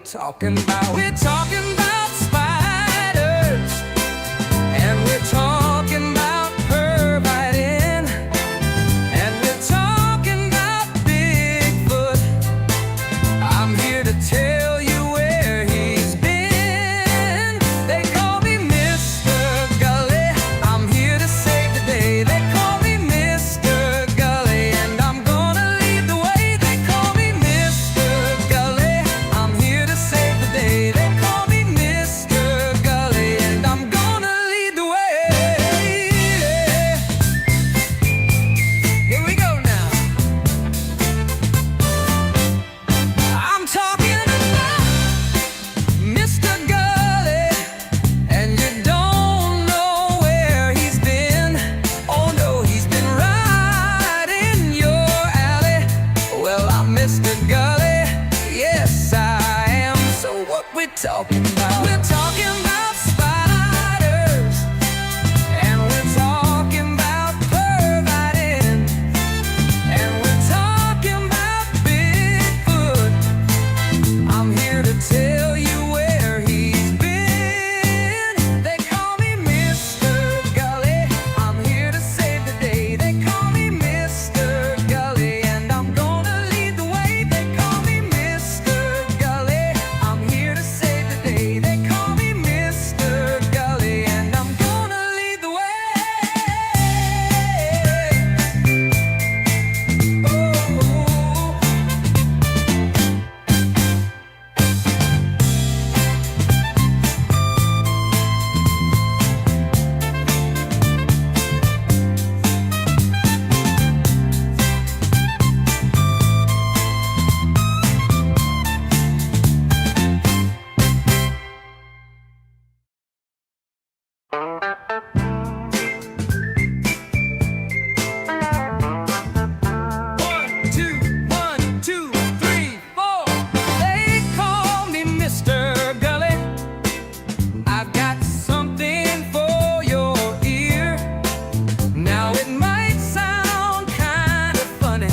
talking about? We're talking about spiders, and we're talking about pervitin', and we're talking about Bigfoot. I'm here to tell you where he's been. They call me Mr. Gulley. I'm here to save the day. They call me Mr. Gulley, and I'm gonna lead the way. They call me Mr. Gulley. I'm here to save the day. They call me Mr. Gulley, and I'm gonna lead the way. Here we go now. I'm talking about Mr. Gulley, and you don't know where he's been. Oh no, he's been right in your alley. Well, I'm Mr. Gulley, yes I am. So what we talking about? We're talking about spiders, and we're talking about pervitin', and we're talking about Bigfoot. I'm here to tell you where he's been. They call me Mr. Gulley. I'm here to save the day. They call me Mr. Gulley, and I'm gonna lead the way. They call me Mr. Gulley. I'm here to save the day. They call me Mr. Gulley, and I'm gonna lead the way. One, two, three, four. They call me Mr. Gulley. I've got something for your ear. Now it might sound kind of funny,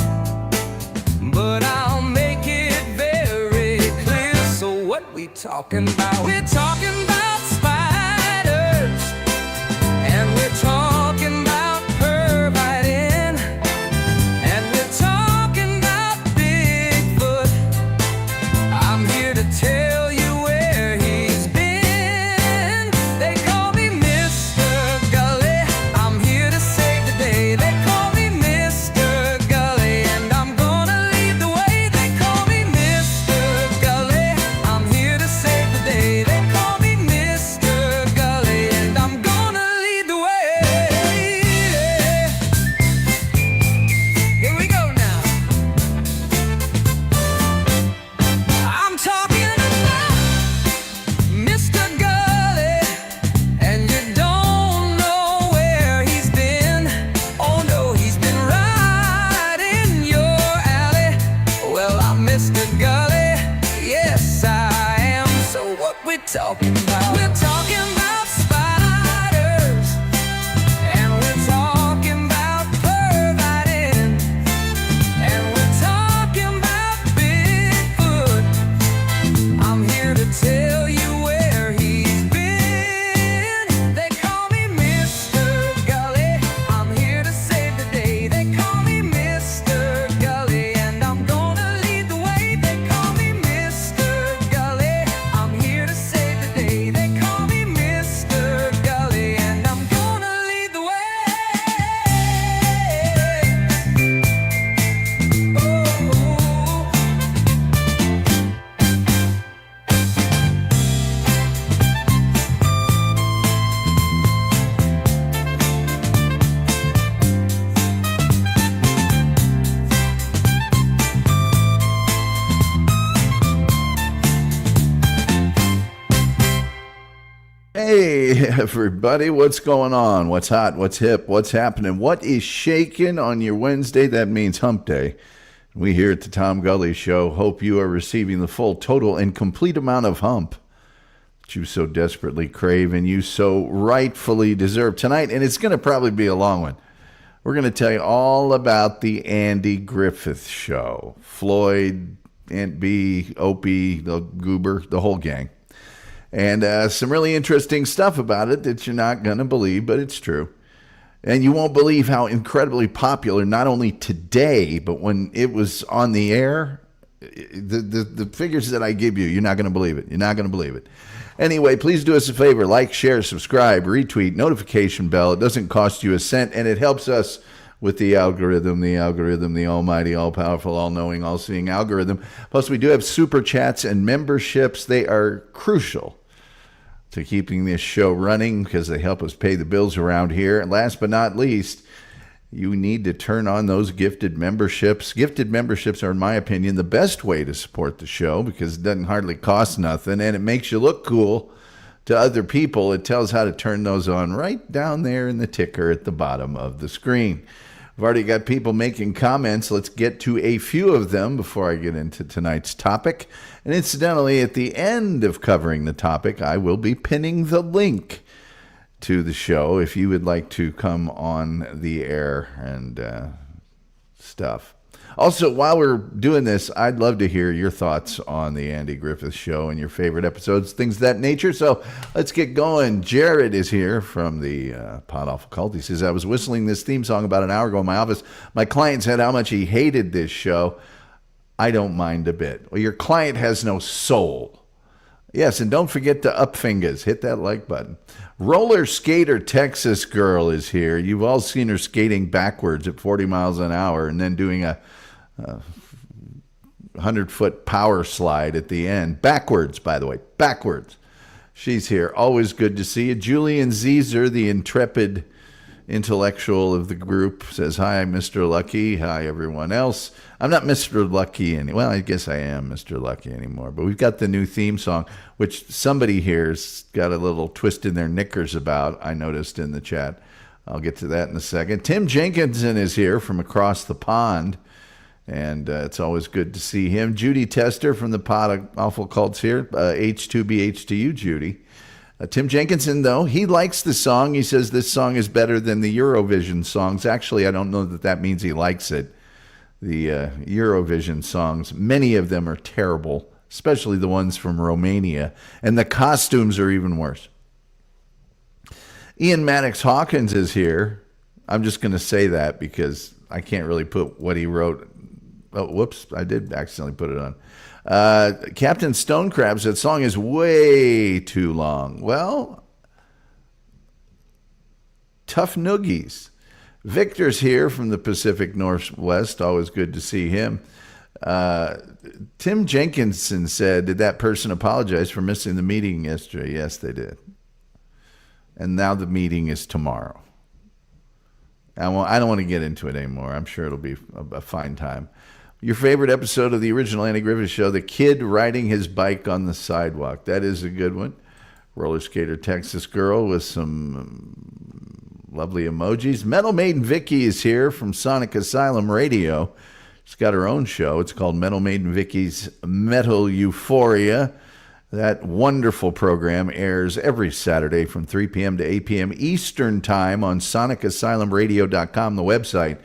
but I'll make it very clear. So what we talking about? We're talking about spiders, and we're talking about pervitin', and we're talking about Bigfoot. I'm here to tell you where he's been. They call me Mr. Gulley. I'm here to save the day. They call me Mr. Gulley, and I'm gonna lead the way. They call me Mr. Gulley. I'm here to save the day. They call me Mr. Gulley, and I'm gonna lead the way. Here we go now. I'm talking about Mr. Gulley, and you don't know where he's been. Oh no, he's been right in your alley. Well, I'm Mr. Gulley, yes I am. So what we talking about? We're talking about spiders, and we're talking about pervitin', and we're talking about Bigfoot. I'm here to tell you where he's been. They call me Mr. Gulley. I'm here to save the day. They call me Mr. Gulley, and I'm gonna lead the way. They call me Mr. Gulley. I'm here to save the day. They call me Mr. Gulley, and I'm gonna lead the way. Hey, everybody, what's going on? What's hot? What's hip? What's happening? What is shaking on your Wednesday? That means hump day. We here at the Tom Gulley Show hope you are receiving the full, total, and complete amount of hump that you so desperately crave and you so rightfully deserve tonight. And it's going to probably be a long one. We're going to tell you all about the Andy Griffith Show. Floyd Aunt B, Opie, the Goober, the whole gang. And some really interesting stuff about it that you're not going to believe, but it's true. And you won't believe how incredibly popular, not only today, but when it was on the air, the figures that I give you, you're not going to believe it. You're not going to believe it. Anyway, please do us a favor. Like, share, subscribe, retweet, notification bell. It doesn't cost you a cent, and it helps us with the algorithm, the almighty, all-powerful, all-knowing, all-seeing algorithm. Plus, we do have super chats and memberships. They are crucial to keeping this show running because they help us pay the bills around here. And last but not least, you need to turn on those gifted memberships. Gifted memberships are, in my opinion, the best way to support the show because it doesn't hardly cost nothing, and it makes you look cool to other people. It tells how to turn those on right down there in the ticker at the bottom of the screen. I've already got people making comments. Let's get to a few of them before I get into tonight's topic. And incidentally, at the end of covering the topic, I will be pinning the link to the show if you would like to come on the air and stuff. Also, while we're doing this, I'd love to hear your thoughts on the Andy Griffith Show and your favorite episodes, things of that nature. So let's get going. Jared is here from the Pod Awful Cult. He says, I was whistling this theme song about an hour ago in my office. My client said how much he hated this show. I don't mind a bit. Well, your client has no soul. Yes, and don't forget to up fingers. Hit that like button. Roller skater Texas girl is here. You've all seen her skating backwards at 40 miles an hour and then doing a 100-foot power slide at the end. Backwards, by the way. Backwards. She's here. Always good to see you. Julian Zeezer, the intrepid intellectual of the group, says, hi, Mr. Lucky. Hi, everyone else. I'm not Mr. Lucky anymore. Well, I guess I am Mr. Lucky anymore. But we've got the new theme song, which somebody here's got a little twist in their knickers about, I noticed in the chat. I'll get to that in a second. Tim Jenkinson is here from across the pond. And it's always good to see him. Judy Tester from the Pod of Awful Cults here. H2BH to you, Judy. Tim Jenkinson, though, he likes the song. He says this song is better than the Eurovision songs. Actually, I don't know that means he likes it. The Eurovision songs, many of them are terrible, especially the ones from Romania. And the costumes are even worse. Ian Maddox Hawkins is here. I'm just going to say that because I can't really put what he wrote. Oh, whoops, I did accidentally put it on. Captain Stonecrabs, that song is way too long. Well, tough noogies. Victor's here from the Pacific Northwest. Always good to see him. Tim Jenkinson said, did that person apologize for missing the meeting yesterday? Yes, they did. And now the meeting is tomorrow. I don't want to get into it anymore. I'm sure it'll be a fine time. Your favorite episode of the original Andy Griffith Show, the kid riding his bike on the sidewalk. That is a good one. Roller skater Texas girl with some lovely emojis. Metal Maiden Vicky is here from Sonic Asylum Radio. She's got her own show. It's called Metal Maiden Vicky's Metal Euphoria. That wonderful program airs every Saturday from 3 p.m. to 8 p.m. Eastern Time on sonicasylumradio.com, the website.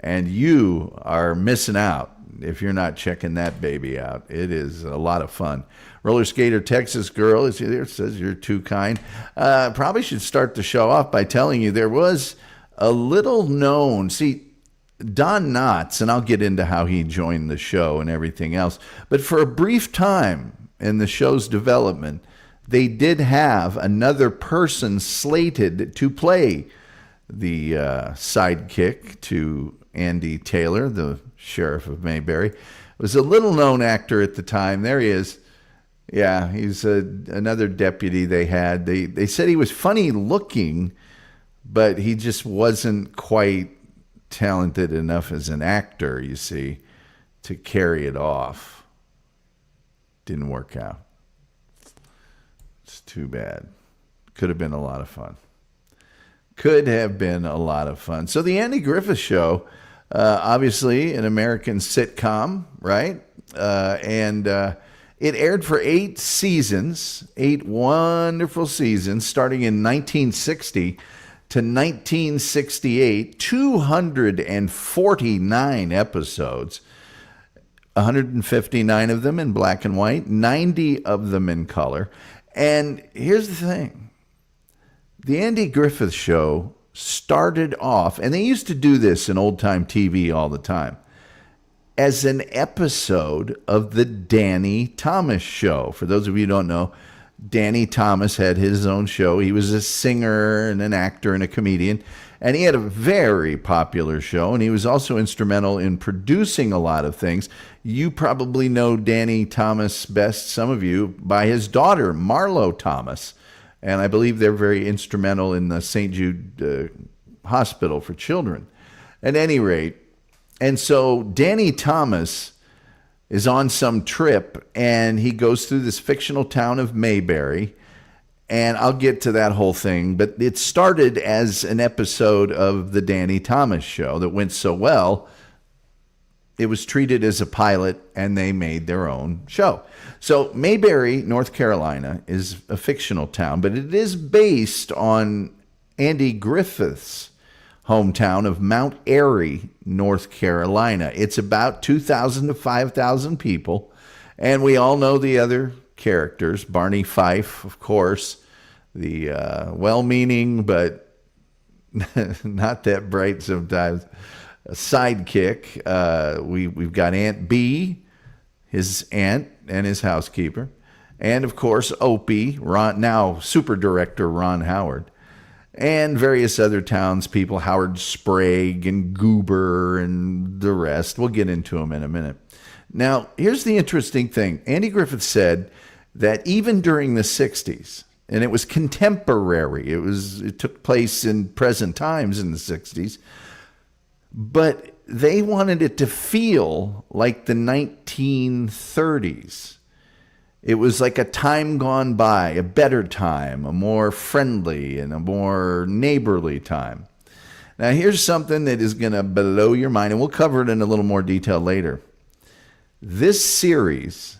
And you are missing out if you're not checking that baby out. It is a lot of fun. Roller skater Texas girl is here. Says you're too kind. Probably should start the show off by telling you there was a little known. See, Don Knotts, and I'll get into how he joined the show and everything else. But for a brief time in the show's development, they did have another person slated to play the sidekick to Andy Taylor, the sheriff of Mayberry. Was a little-known actor at the time. There he is. Yeah, he's another deputy they had. They said he was funny-looking, but he just wasn't quite talented enough as an actor, you see, to carry it off. Didn't work out. It's too bad. Could have been a lot of fun. Could have been a lot of fun. So the Andy Griffith Show, obviously an American sitcom, right? And it aired for 8 seasons, 8 wonderful seasons, starting in 1960 to 1968, 249 episodes. 159 of them in black and white, 90 of them in color. And here's the thing. The Andy Griffith Show started off, and they used to do this in old-time TV all the time, as an episode of the Danny Thomas Show. For those of you who don't know, Danny Thomas had his own show. He was a singer and an actor and a comedian, and he had a very popular show, and he was also instrumental in producing a lot of things. You probably know Danny Thomas best, some of you, by his daughter, Marlo Thomas, and I believe they're very instrumental in the St. Jude Hospital for Children. At any rate, and so Danny Thomas is on some trip, and he goes through this fictional town of Mayberry, and I'll get to that whole thing, but it started as an episode of the Danny Thomas Show that went so well, it was treated as a pilot, and they made their own show. So Mayberry, North Carolina, is a fictional town, but it is based on Andy Griffith's hometown of Mount Airy, North Carolina. It's about 2,000 to 5,000 people, and we all know the other characters. Barney Fife, of course, the well-meaning but not that bright sometimes sidekick. We've got Aunt B, his aunt and his housekeeper, and of course Opie, now super director Ron Howard, and various other townspeople, Howard Sprague and Goober and the rest. We'll get into them in a minute. Now, here's the interesting thing. Andy Griffith said that even during the 60s, and it was contemporary, it took place in present times in the 60s, but they wanted it to feel like the 1930s. It was like a time gone by, a better time, a more friendly and a more neighborly time. Now, here's something that is going to blow your mind, and we'll cover it in a little more detail later. This series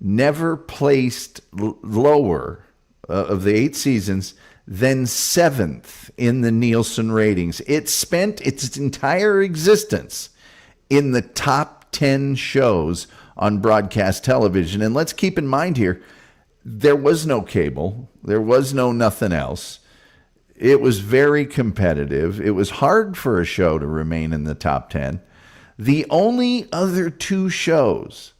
never placed lower of the 8 seasons than 7th in the Nielsen ratings. It spent its entire existence in the top 10 shows on broadcast television. And let's keep in mind here, there was no cable. There was no nothing else. It was very competitive. It was hard for a show to remain in the top 10. The only other 2 shows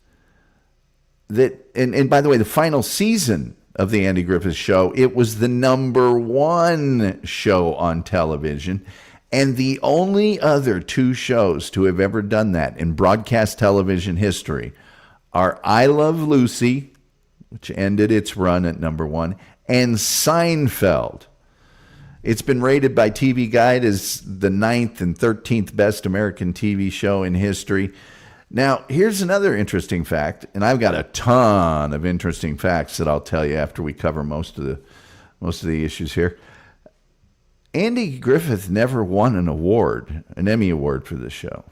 that, and by the way, the final season of the Andy Griffith Show, it was the number 1 show on television. And the only other 2 shows to have ever done that in broadcast television history are I Love Lucy, which ended its run at number 1, and Seinfeld. It's been rated by TV Guide as the 9th and 13th best American TV show in history. Now, here's another interesting fact, and I've got a ton of interesting facts that I'll tell you after we cover most of the issues here. Andy Griffith never won an Emmy Award for the show.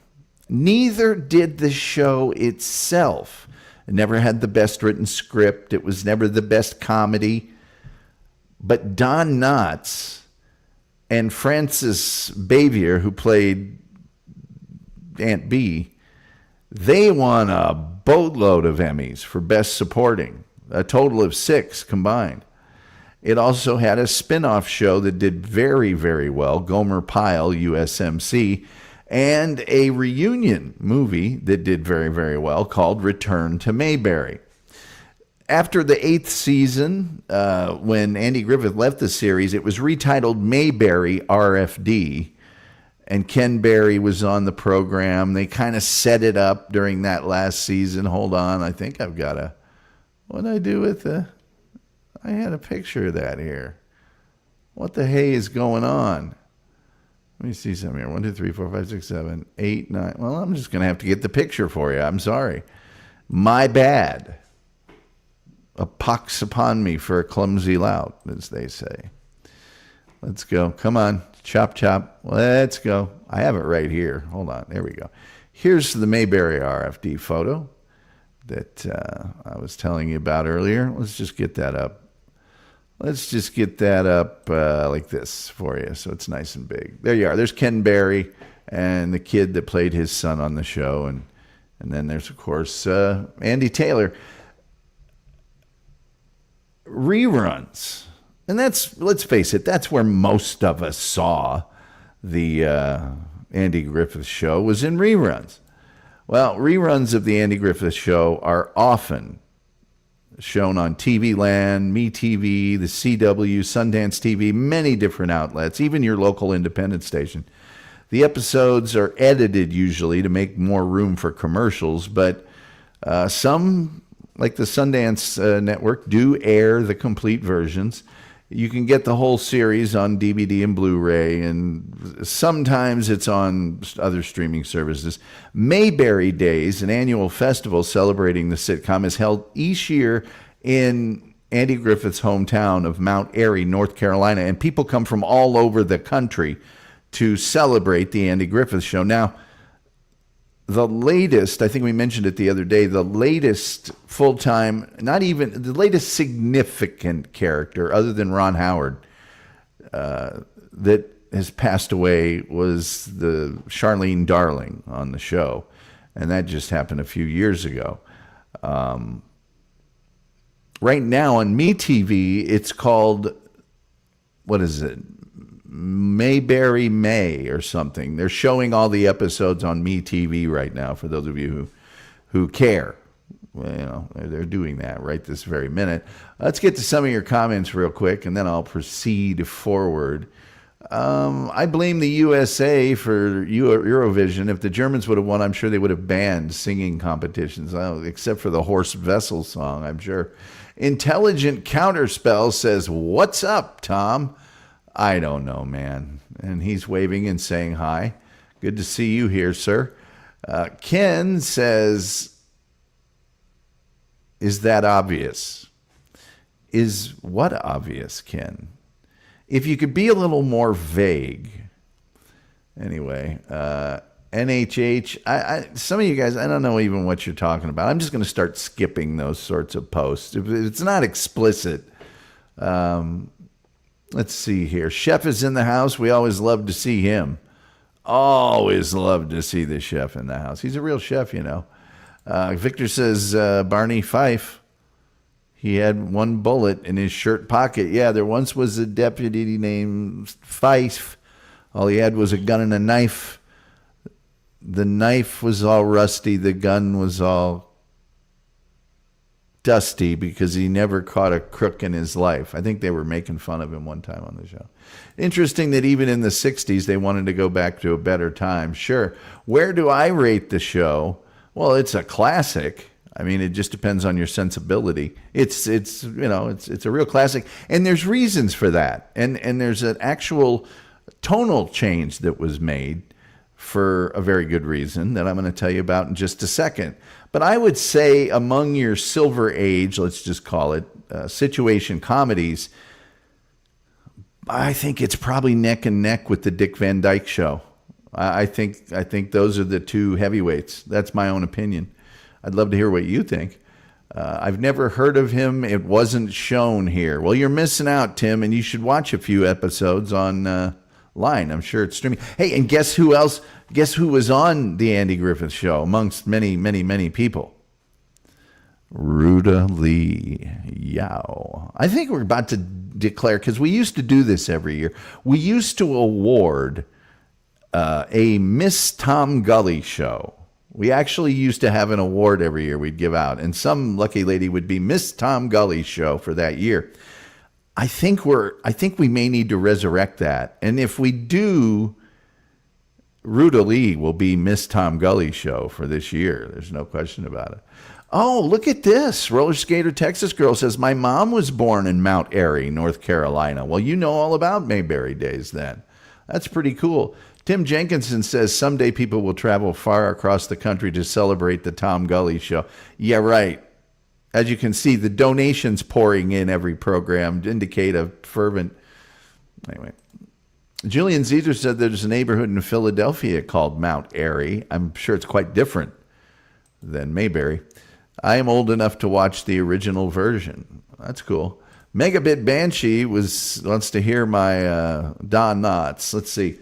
Neither did the show itself. It never had the best written script. It was never the best comedy. But Don Knotts and Frances Bavier, who played Aunt B, they won a boatload of Emmys for Best Supporting, a total of 6 combined. It also had a spin-off show that did very, very well, Gomer Pyle, USMC, and a reunion movie that did very, very well called Return to Mayberry. After the 8th season, when Andy Griffith left the series, it was retitled Mayberry RFD, and Ken Berry was on the program. They kind of set it up during that last season. Hold on, I think I've got what did I do with I had a picture of that here. What the hey is going on? Let me see something here. 1, 2, 3, 4, 5, 6, 7, 8, 9. Well, I'm just going to have to get the picture for you. I'm sorry. My bad. A pox upon me for a clumsy lout, as they say. Let's go. Come on. Chop, chop. Let's go. I have it right here. Hold on. There we go. Here's the Mayberry RFD photo that I was telling you about earlier. Let's just get that up. Let's just get that up like this for you so it's nice and big. There you are. There's Ken Berry and the kid that played his son on the show. And And then there's, of course, Andy Taylor. Reruns. And that's, let's face it, that's where most of us saw the Andy Griffith Show, was in reruns. Well, reruns of the Andy Griffith Show are often shown on TV Land, MeTV, the CW, Sundance TV, many different outlets, even your local independent station. The episodes are edited usually to make more room for commercials, but some, like the Sundance Network, do air the complete versions. You can get the whole series on DVD and Blu-ray, and sometimes it's on other streaming services. Mayberry Days, an annual festival celebrating the sitcom, is held each year in Andy Griffith's hometown of Mount Airy, North Carolina, and people come from all over the country to celebrate the Andy Griffith Show. Now, the latest, I think we mentioned it the other day, the latest full-time, not even, the latest significant character other than Ron Howard that has passed away was the Charlene Darling on the show. And that just happened a few years ago. Right now on MeTV, it's called, what is it? Mayberry May or something. They're showing all the episodes on MeTV right now for those of you who care. Well, you know, they're doing that right this very minute. Let's get to some of your comments real quick, and then I'll proceed forward. I blame the USA for Eurovision. If the Germans would have won, I'm sure they would have banned singing competitions, except for the Horse Vessel song, I'm sure. Intelligent Counterspell says, "What's up, Tom?" I don't know, man. And he's waving and saying hi. Good to see you here, sir. Ken says, is that obvious? Is what obvious, Ken? If you could be a little more vague. Anyway, NHH, some of you guys, I don't know even what you're talking about. I'm just going to start skipping those sorts of posts. If it's not explicit, let's see here. Chef is in the house. We always love to see him. Always love to see the chef in the house. He's a real chef, you know. Victor says, Barney Fife, he had one bullet in his shirt pocket. Yeah, there once was a deputy named Fife. All he had was a gun and a knife. The knife was all rusty. The gun was all dusty because he never caught a crook in his life. I think they were making fun of him one time on the show. Interesting that even in the 60s, they wanted to go back to a better time. Sure. Where do I rate the show? Well, it's a classic. I mean, it just depends on your sensibility. It's a real classic. And there's reasons for that. And there's an actual tonal change that was made for a very good reason that I'm going to tell you about in just a second. But I would say among your silver age, let's just call it, situation comedies, I think it's probably neck and neck with the Dick Van Dyke Show. I think those are the two heavyweights. That's my own opinion. I'd love to hear what you think. I've never heard of him. It wasn't shown here. Well, you're missing out, Tim, and you should watch a few episodes on line. I'm sure it's streaming. Hey, and guess who else? Guess who was on the Andy Griffith Show amongst many, many, many people? Ruta Lee Yao. I think we're about to declare, because we used to do this every year. We used to award a Miss Tom Gulley Show. We actually used to have an award every year we'd give out, and some lucky lady would be Miss Tom Gulley Show for that year. I think we may need to resurrect that. And if we do, Ruta Lee will be Miss Tom Gulley Show for this year. There's no question about it. Oh, look at this. Roller Skater Texas Girl says, my mom was born in Mount Airy, North Carolina. Well, you know all about Mayberry Days then. That's pretty cool. Tim Jenkinson says, someday people will travel far across the country to celebrate the Tom Gulley Show. Yeah, right. As you can see, the donations pouring in every program indicate a fervent... Anyway. Julian Caesar said there's a neighborhood in Philadelphia called Mount Airy. I'm sure it's quite different than Mayberry. I am old enough to watch the original version. That's cool. Megabit Banshee wants to hear my Don Knotts. Let's see.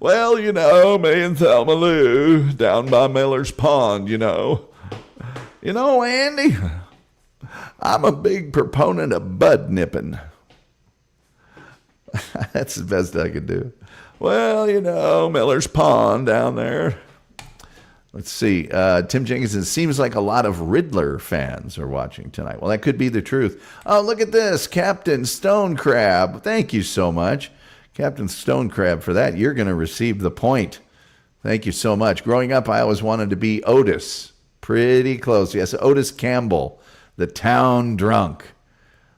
Well, me and Thelma Lou down by Miller's Pond, Andy, I'm a big proponent of bud nipping. That's the best I could do. Well, Miller's Pond down there. Let's see. Tim Jenkins says, seems like a lot of Riddler fans are watching tonight. Well, that could be the truth. Oh, look at this. Captain Stone Crab. Thank you so much. Captain Stone Crab, for that, you're going to receive the point. Thank you so much. Growing up, I always wanted to be Otis. Pretty close. Yes, Otis Campbell, the town drunk.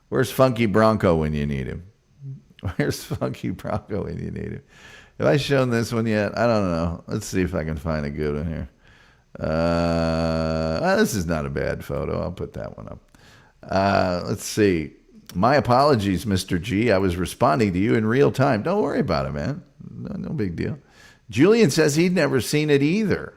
Where's Funky Bronco when you need him? Where's Funky Bronco when you need him? Have I shown this one yet? I don't know. Let's see if I can find a good one here. This is not a bad photo. I'll put that one up. Let's see. My apologies, Mr. G. I was responding to you in real time. Don't worry about it, man. No big deal. Julian says he'd never seen it either.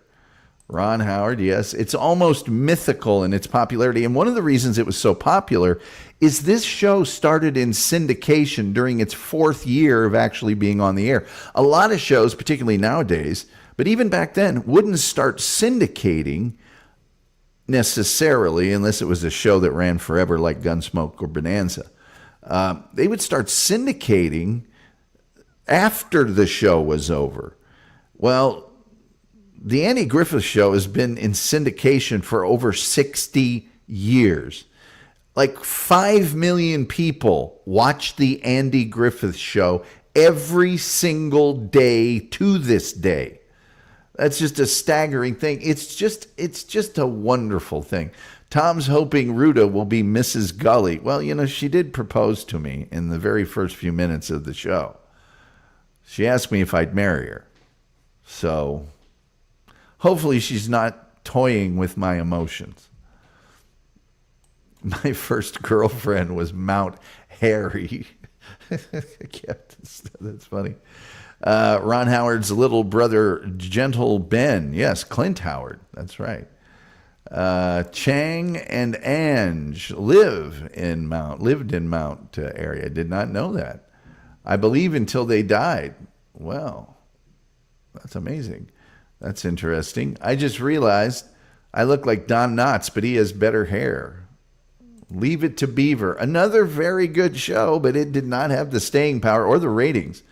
Ron Howard, yes. It's almost mythical in its popularity. And one of the reasons it was so popular is this show started in syndication during its 4th year of actually being on the air. A lot of shows, particularly nowadays, but even back then, wouldn't start syndicating necessarily unless it was a show that ran forever like Gunsmoke or Bonanza. They would start syndicating after the show was over. Well, the Andy Griffith Show has been in syndication for over 60 years. Like 5 million people watch the Andy Griffith Show every single day to this day. That's just a staggering thing. It's just a wonderful thing. Tom's hoping Ruta will be Mrs. Gulley. Well, she did propose to me in the very first few minutes of the show. She asked me if I'd marry her. So hopefully she's not toying with my emotions. My first girlfriend was Mount Harry. That's funny. Ron Howard's little brother, Gentle Ben. Yes, Clint Howard. That's right. Chang and Ange lived in Mount area. Did not know that. I believe until they died. Well, that's amazing. That's interesting. I just realized I look like Don Knotts, but he has better hair. Leave It to Beaver. Another very good show, but it did not have the staying power or the ratings.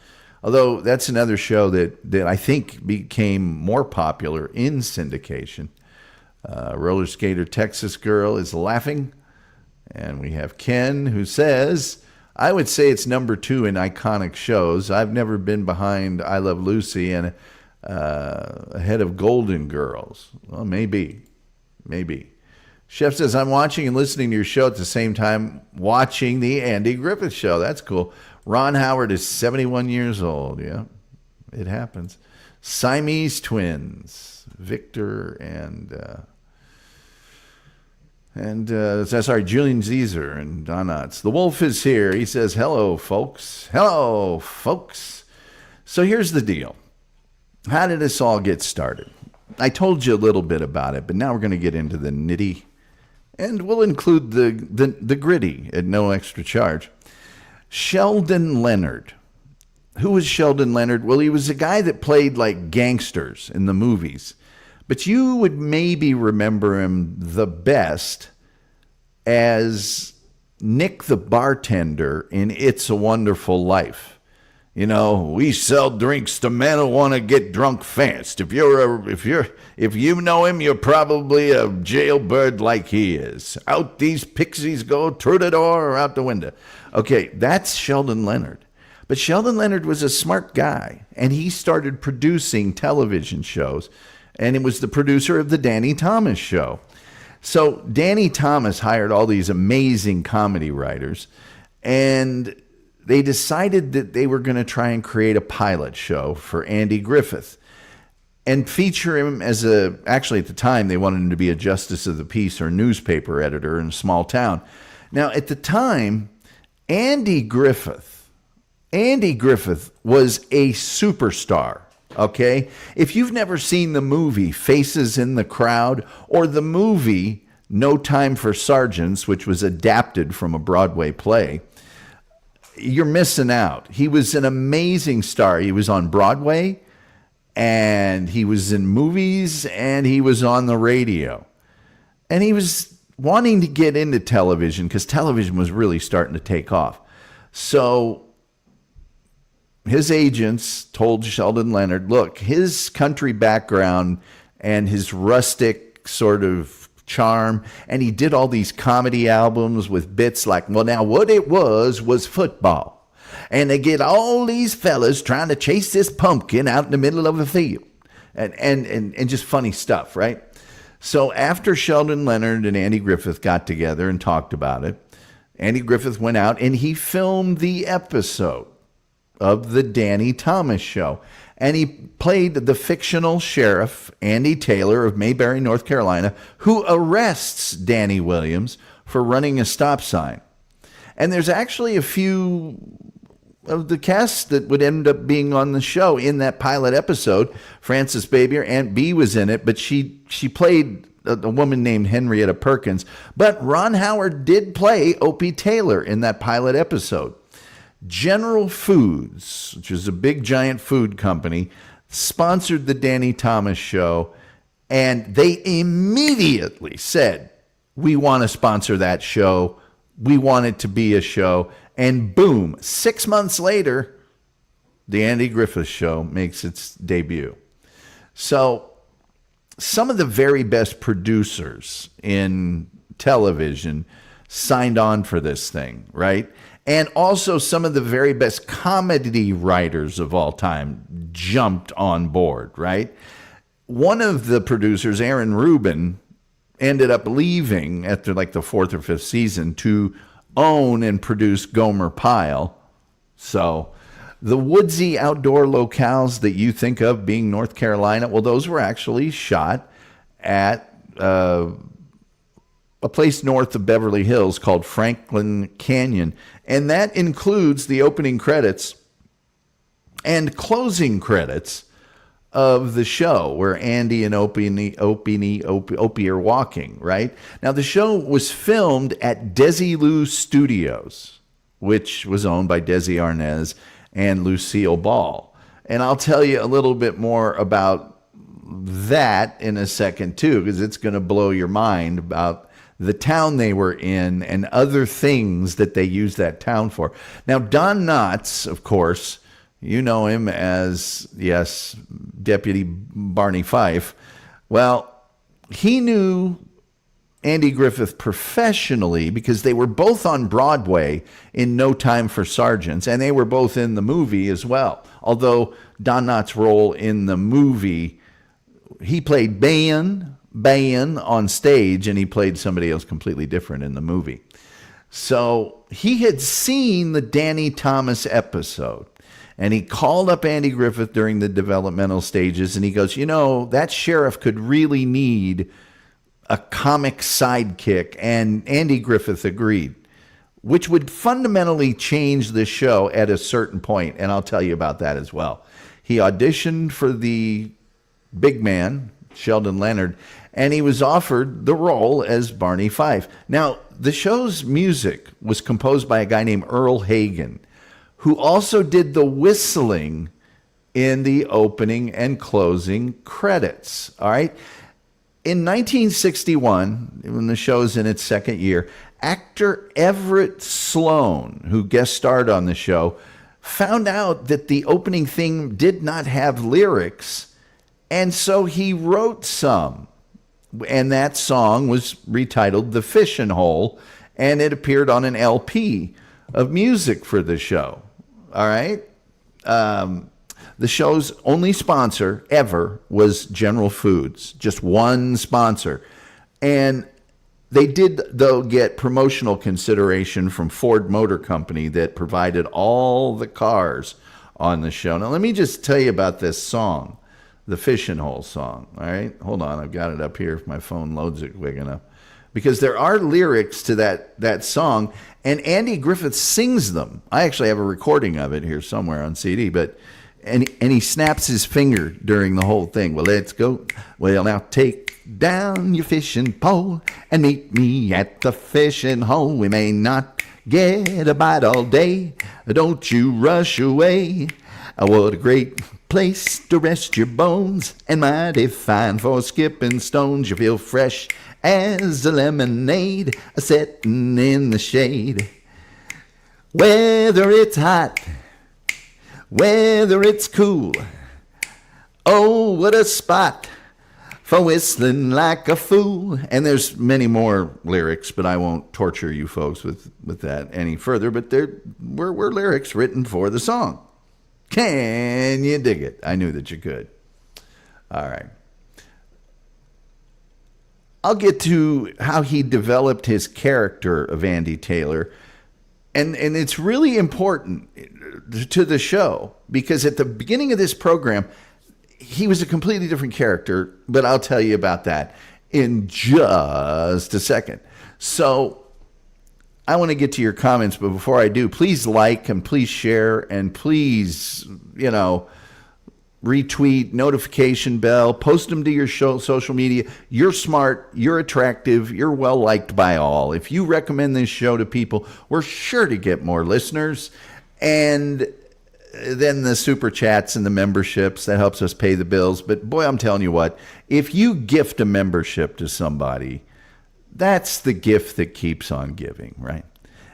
Although that's another show that I think became more popular in syndication. Roller Skater Texas Girl is laughing. And we have Ken who says, I would say it's number 2 in iconic shows. I've never been behind I Love Lucy and ahead of Golden Girls. Well, maybe. Chef says, I'm watching and listening to your show at the same time watching the Andy Griffith Show. That's cool. Ron Howard is 71 years old. Yeah, it happens. Siamese twins, Victor and Julian Zeezer and Don Knotts. The Wolf is here. He says, hello, folks. Hello, folks. So here's the deal. How did this all get started? I told you a little bit about it, but now we're going to get into the nitty, and we'll include the gritty at no extra charge. Sheldon Leonard. Who was Sheldon Leonard? Well, he was a guy that played like gangsters in the movies. But you would maybe remember him the best as Nick the bartender in It's a Wonderful Life. We sell drinks to men who want to get drunk fast. If you know him, you're probably a jailbird like he is. Out these pixies go through the door or out the window. Okay, that's Sheldon Leonard. But Sheldon Leonard was a smart guy, and he started producing television shows, and it was the producer of the Danny Thomas Show. So Danny Thomas hired all these amazing comedy writers, and they decided that they were going to try and create a pilot show for Andy Griffith and feature him as actually at the time they wanted him to be a justice of the peace or newspaper editor in a small town. Now at the time, Andy Griffith was a superstar. Okay? If you've never seen the movie Faces in the Crowd or the movie No Time for Sergeants, which was adapted from a Broadway play, you're missing out. He was an amazing star. He was on Broadway, and he was in movies, and he was on the radio. And he was wanting to get into television because television was really starting to take off. So his agents told Sheldon Leonard, look, his country background and his rustic sort of charm, and he did all these comedy albums with bits like, well, now what it was football. And they get all these fellas trying to chase this pumpkin out in the middle of a field. And just funny stuff, right? So after Sheldon Leonard and Andy Griffith got together and talked about it, Andy Griffith went out and he filmed the episode of the Danny Thomas Show. And he played the fictional sheriff, Andy Taylor of Mayberry, North Carolina, who arrests Danny Williams for running a stop sign. And there's actually a few of the cast that would end up being on the show in that pilot episode. Frances Babier, Aunt Bee was in it, but she played a woman named Henrietta Perkins. But Ron Howard did play Opie Taylor in that pilot episode. General Foods, which is a big giant food company, sponsored the Danny Thomas Show, and they immediately said, we want to sponsor that show. We want it to be a show. And boom, 6 months later, the Andy Griffith Show makes its debut. So some of the very best producers in television signed on for this thing, right? And also some of the very best comedy writers of all time jumped on board, right? One of the producers, Aaron Rubin, ended up leaving after like the fourth or fifth season to own and produce Gomer Pyle. So the woodsy outdoor locales that you think of being North Carolina, well, those were actually shot at a place north of Beverly Hills called Franklin Canyon. And that includes the opening credits and closing credits of the show where Andy and Opie are walking, right? Now, the show was filmed at Desilu Studios, which was owned by Desi Arnaz and Lucille Ball. And I'll tell you a little bit more about that in a second, too, because it's going to blow your mind about the town they were in and other things that they used that town for. Now, Don Knotts, of course, you know him as, yes, Deputy Barney Fife. Well, he knew Andy Griffith professionally because they were both on Broadway in No Time for Sergeants, and they were both in the movie as well. Although Don Knotts' role in the movie, he played Bayan on stage, and he played somebody else completely different in the movie. So he had seen the Danny Thomas episode. And he called up Andy Griffith during the developmental stages, and he goes, you know, that sheriff could really need a comic sidekick. And Andy Griffith agreed, which would fundamentally change the show at a certain point. And I'll tell you about that as well. He auditioned for the big man, Sheldon Leonard, and he was offered the role as Barney Fife. Now, the show's music was composed by a guy named Earl Hagen, who also did the whistling in the opening and closing credits. All right. In 1961, when the show's in its second year, actor Everett Sloan, who guest starred on the show, found out that the opening theme did not have lyrics, and so he wrote some. And that song was retitled The Fishin' Hole, and it appeared on an LP of music for the show. All right. The show's only sponsor ever was General Foods, just one sponsor. And they did, though, get promotional consideration from Ford Motor Company that provided all the cars on the show. Now, let me just tell you about this song, the Fishin' Hole song. All right. Hold on. I've got it up here if my phone loads it quick enough. Because there are lyrics to that song, and Andy Griffith sings them. I actually have a recording of it here somewhere on CD, and he snaps his finger during the whole thing. Well, let's go. Well, now take down your fishing pole and meet me at the fishing hole. We may not Get a bite all day, don't you rush away. What a great place to rest your bones, and mighty fine for skipping stones. You feel fresh as a lemonade, a-settin' in the shade. Whether it's hot, whether it's cool, oh, what a spot for whistling like a fool. And there's many more lyrics, but I won't torture you folks with that any further. But were lyrics written for the song. Can you dig it? I knew that you could. All right. I'll get to how he developed his character of Andy Taylor. And it's really important to the show, because at the beginning of this program, he was a completely different character, but I'll tell you about that in just a second. So I want to get to your comments, but before I do, please like and please share and please, retweet, notification bell, post them to your social media. You're smart, you're attractive, you're well liked by all. If you recommend this show to people, we're sure to get more listeners. And then the super chats and the memberships, that helps us pay the bills. But boy, I'm telling you what, if you gift a membership to somebody, that's the gift that keeps on giving, right?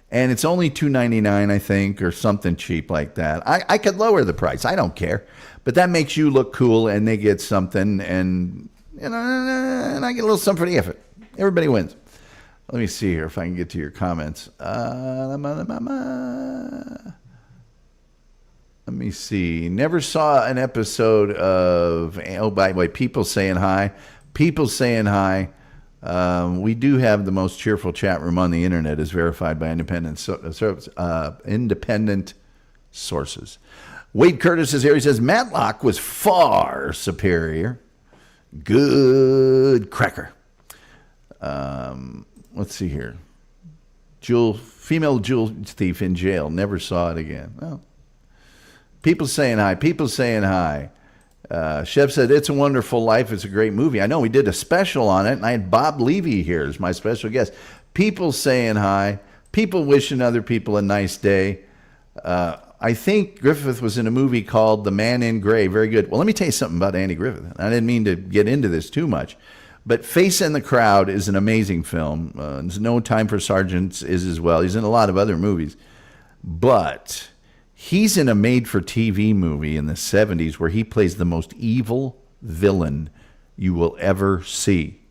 And it's only $2.99, I think, or something cheap like that. I could lower the price. I don't care. But that makes you look cool, and they get something, and and I get a little something for the effort. Everybody wins. Let me see here if I can get to your comments. Let me see. Never saw an episode of, by the way, People Saying Hi. People Saying Hi. We do have the most cheerful chat room on the internet, as verified by independent sources. Wade Curtis is here. He says, Matlock was far superior. Good cracker. Let's see here. Female jewel thief in jail. Never saw it again. Well, People Saying Hi. People Saying Hi. Chef said, It's a Wonderful Life. It's a great movie. I know we did a special on it, and I had Bob Levy here as my special guest. People saying hi. People wishing other people a nice day. I think Griffith was in a movie called The Man in Gray. Very good. Well, let me tell you something about Andy Griffith. I didn't mean to get into this too much, but Face in the Crowd is an amazing film. There's No Time for Sergeants is as well. He's in a lot of other movies, but he's in a made-for-TV movie in the 70s where he plays the most evil villain you will ever see.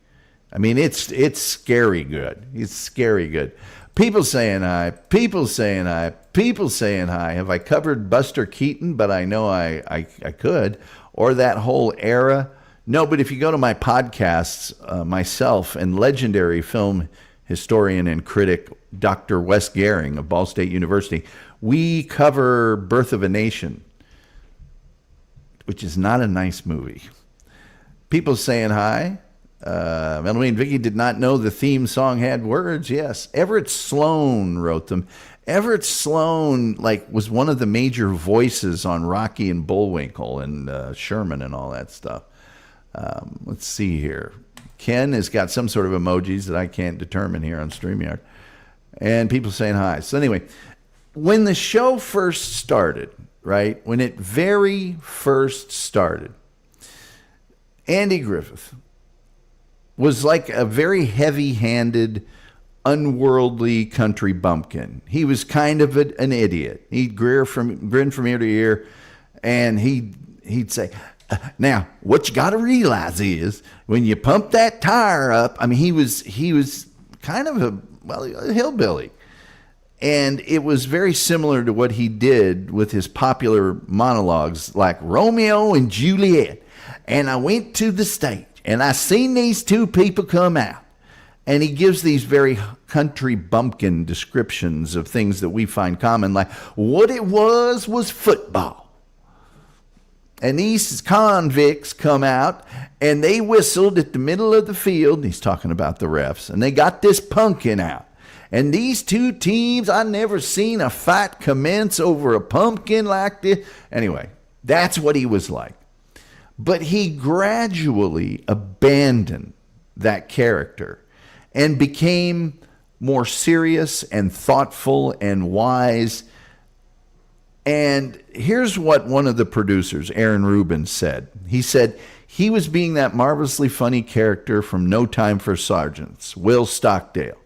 I mean, it's scary good. It's scary good. People saying hi. People saying hi. People saying hi. Have I covered Buster Keaton? But I know I could. Or that whole era. No, but if you go to my podcasts, myself and legendary film historian and critic Dr. Wes Gehring of Ball State University, we cover Birth of a Nation, which is not a nice movie. People saying hi. Melanie and Vicky did not know the theme song had words. Yes. Everett Sloan wrote them. Everett Sloan was one of the major voices on Rocky and Bullwinkle and Sherman and all that stuff. Let's see here. Ken has got some sort of emojis that I can't determine here on StreamYard. And people saying hi. So anyway, when the show first started, right, when it very first started, Andy Griffith was like a very heavy-handed, unworldly country bumpkin. He was kind of an idiot. He'd grin from ear to ear, and he'd say, now, what you got to realize is when you pump that tire up, I mean, he was kind of a hillbilly. And it was very similar to what he did with his popular monologues like Romeo and Juliet. And I went to the stage and I seen these two people come out. And he gives these very country bumpkin descriptions of things that we find common, like what it was football. And these convicts come out and they whistled at the middle of the field. He's talking about the refs. And they got this pumpkin out. And these two teams, I never seen a fight commence over a pumpkin like this. Anyway, that's what he was like. But he gradually abandoned that character and became more serious and thoughtful and wise. And here's what one of the producers, Aaron Rubin, said. He said he was being that marvelously funny character from No Time for Sergeants, Will Stockdale.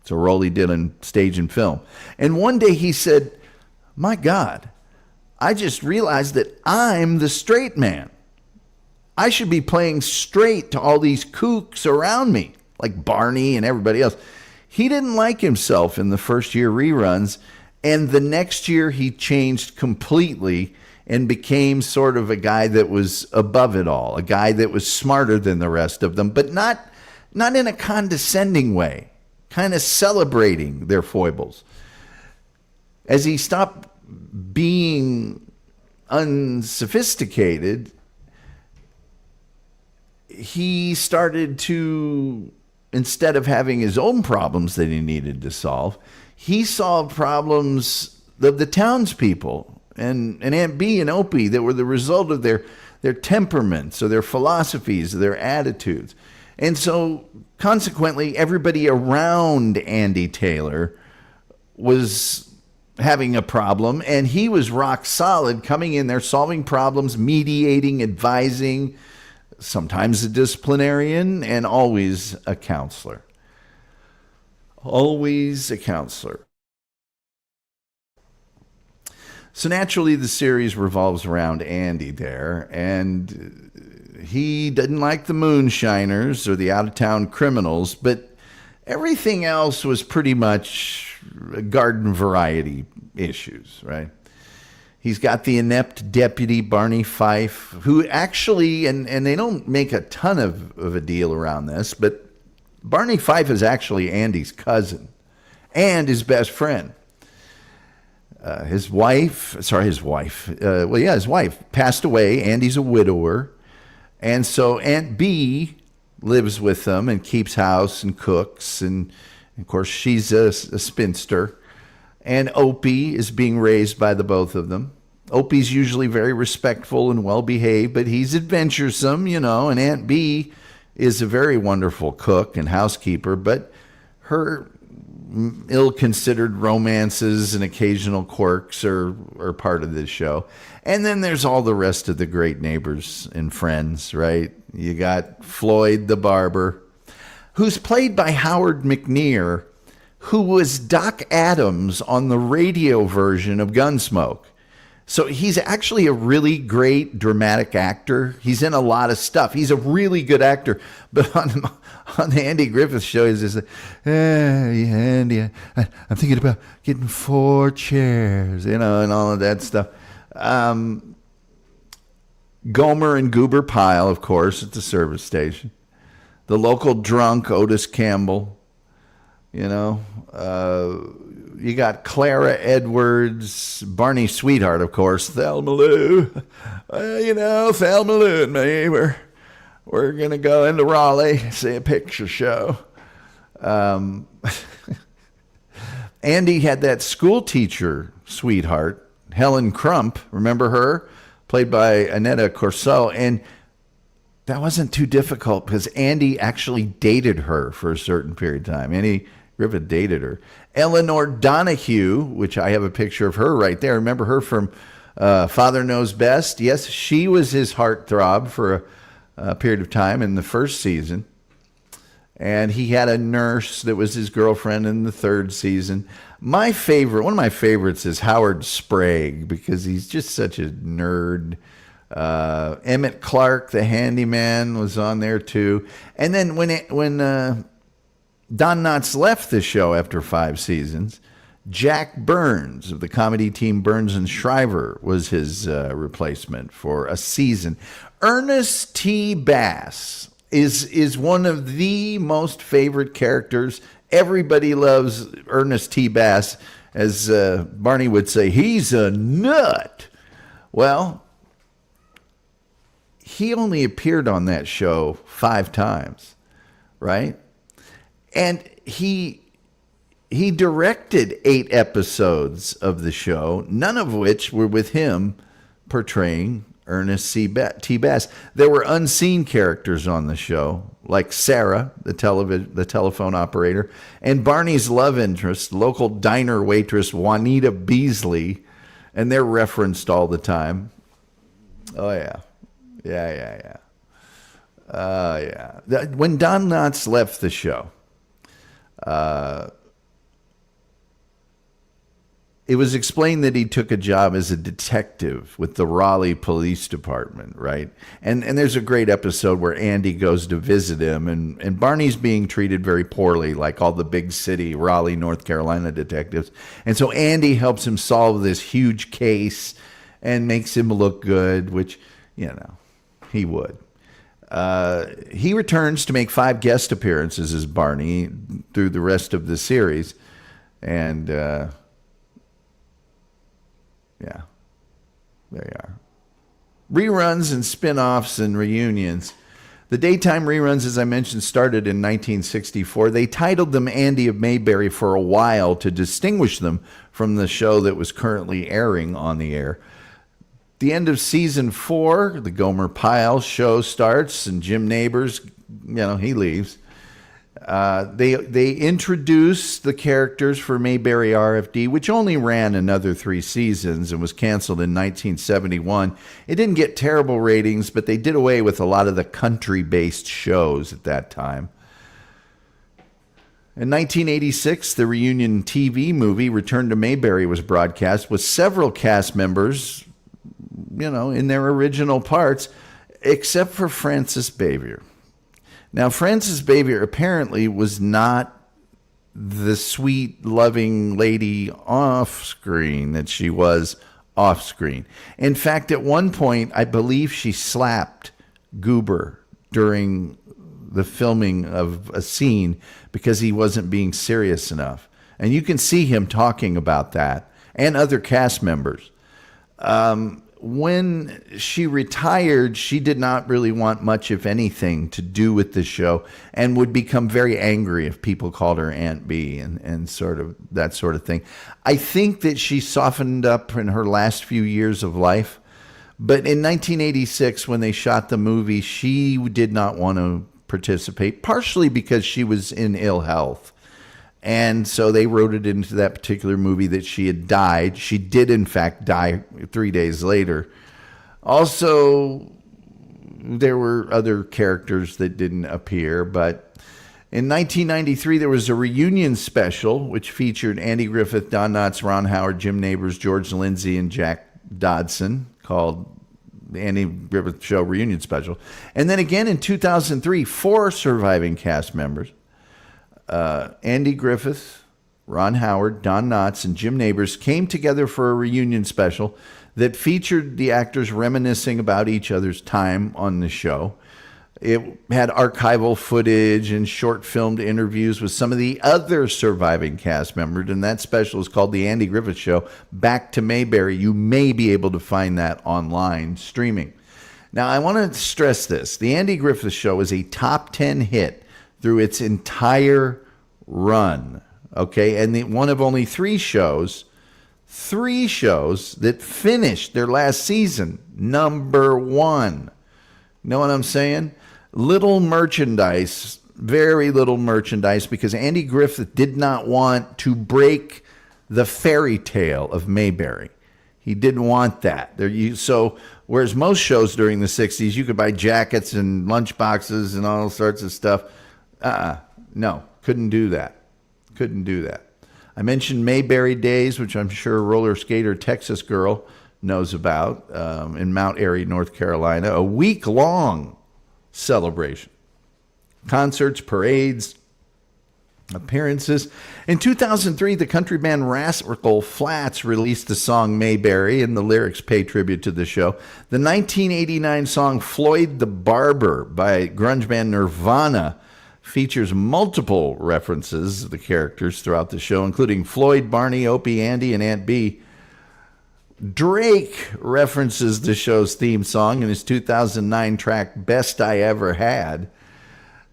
It's a role he did on stage and film. And one day he said, my God, I just realized that I'm the straight man. I should be playing straight to all these kooks around me, like Barney and everybody else. He didn't like himself in the first year reruns, and the next year he changed completely and became sort of a guy that was above it all, a guy that was smarter than the rest of them, but not in a condescending way, kind of celebrating their foibles. As he stopped being unsophisticated, he started to, instead of having his own problems that he needed to solve, he solved problems of the townspeople and Aunt Bee and Opie that were the result of their temperaments or their philosophies, or their attitudes. And so consequently, everybody around Andy Taylor was having a problem, and he was rock solid, coming in there, solving problems, mediating, advising, sometimes a disciplinarian, and always a counselor. Always a counselor. So naturally, the series revolves around Andy there, and he didn't like the moonshiners or the out-of-town criminals, but everything else was pretty much garden variety issues, right? He's got the inept deputy, Barney Fife, who actually, and they don't make a ton of a deal around this, but Barney Fife is actually Andy's cousin and his best friend. His wife passed away. Andy's a widower. And so Aunt Bee lives with them and keeps house and cooks. And, of course, she's a spinster. And Opie is being raised by the both of them. Opie's usually very respectful and well-behaved, but he's adventuresome, and Aunt Bee is a very wonderful cook and housekeeper, but her ill-considered romances and occasional quirks are part of this show. And then there's all the rest of the great neighbors and friends, right? You got Floyd the barber, who's played by Howard McNear, who was Doc Adams on the radio version of Gunsmoke. So he's actually a really great dramatic actor. He's in a lot of stuff. He's a really good actor. But on the Andy Griffith Show, he's just like, hey, Andy, I'm thinking about getting 4 chairs, and all of that stuff. Gomer and Goober Pyle, of course, at the service station. The local drunk, Otis Campbell. You got Clara Edwards, Barney's sweetheart, of course, Thelma Lou. Thelma Lou and me, we're going to go into Raleigh, see a picture show. Andy had that school teacher sweetheart, Helen Crump, remember her? Played by Annetta Corso, and that wasn't too difficult because Andy actually dated her for a certain period of time. Andy Griffith dated her. Eleanor Donahue, which I have a picture of her right there. Remember her from Father Knows Best? Yes, she was his heartthrob for a period of time in the first season. And he had a nurse that was his girlfriend in the third season. One of my favorites is Howard Sprague because he's just such a nerd. Emmett Clark, the handyman, was on there too. And then when Don Knotts left the show after 5 seasons, Jack Burns of the comedy team Burns and Shriver was his replacement for a season. Ernest T. Bass is one of the most favorite characters. Everybody loves Ernest T. Bass. As Barney would say, he's a nut. Well, he only appeared on that show 5 times, right? And he directed 8 episodes of the show, none of which were with him portraying Ernest T. Bass. There were unseen characters on the show, like Sarah, the telephone operator, and Barney's love interest, local diner waitress Juanita Beasley, and they're referenced all the time. Oh, yeah. Yeah. When Don Knotts left the show, it was explained that he took a job as a detective with the Raleigh Police Department, right? And there's a great episode where Andy goes to visit him, and Barney's being treated very poorly, like all the big city Raleigh, North Carolina detectives. And so Andy helps him solve this huge case and makes him look good, which, he would. He returns to make 5 guest appearances as Barney through the rest of the series. And, yeah, there you are. Reruns and spin-offs and reunions. The daytime reruns, as I mentioned, started in 1964. They titled them Andy of Mayberry for a while to distinguish them from the show that was currently airing on the air. The end of season 4, the Gomer Pyle show starts, and Jim Nabors, he leaves. They introduced the characters for Mayberry RFD, which only ran another 3 seasons and was canceled in 1971. It didn't get terrible ratings, but they did away with a lot of the country-based shows at that time. In 1986, the reunion TV movie Return to Mayberry was broadcast with several cast members, in their original parts, except for Frances Bavier. Now, Frances Bavier apparently was not the sweet, loving lady off-screen that she was off-screen. In fact, at one point, I believe she slapped Goober during the filming of a scene because he wasn't being serious enough. And you can see him talking about that, and other cast members. When she retired, she did not really want much, if anything, to do with the show, and would become very angry if people called her Aunt B and sort of that sort of thing. I think that she softened up in her last few years of life, but in 1986, when they shot the movie, she did not want to participate, partially because she was in ill health. And so they wrote it into that particular movie that she had died. She did, in fact, die 3 days later. Also, there were other characters that didn't appear. But in 1993, there was a reunion special, which featured Andy Griffith, Don Knotts, Ron Howard, Jim Nabors, George Lindsay, and Jack Dodson, called the Andy Griffith Show Reunion Special. And then again in 2003, 4 surviving cast members, Andy Griffith, Ron Howard, Don Knotts, and Jim Nabors came together for a reunion special that featured the actors reminiscing about each other's time on the show. It had archival footage and short-filmed interviews with some of the other surviving cast members, and that special is called The Andy Griffith Show, Back to Mayberry. You may be able to find that online streaming. Now, I want to stress this. The Andy Griffith Show is a top 10 hit through its entire run, okay? And one of only 3 shows that finished their last season number 1. Know what I'm saying? Little merchandise, very little merchandise, because Andy Griffith did not want to break the fairy tale of Mayberry. He didn't want that. So whereas most shows during the 60s, you could buy jackets and lunchboxes and all sorts of stuff. No, couldn't do that. I mentioned Mayberry Days, which I'm sure roller skater Texas girl knows about, in Mount Airy, North Carolina. A week-long celebration. Concerts, parades, appearances. In 2003, the country band Rascal Flatts released the song Mayberry, and the lyrics pay tribute to the show. The 1989 song Floyd the Barber by grunge band Nirvana features multiple references of the characters throughout the show, including Floyd, Barney, Opie, Andy, and Aunt B. Drake references the show's theme song in his 2009 track Best I Ever Had.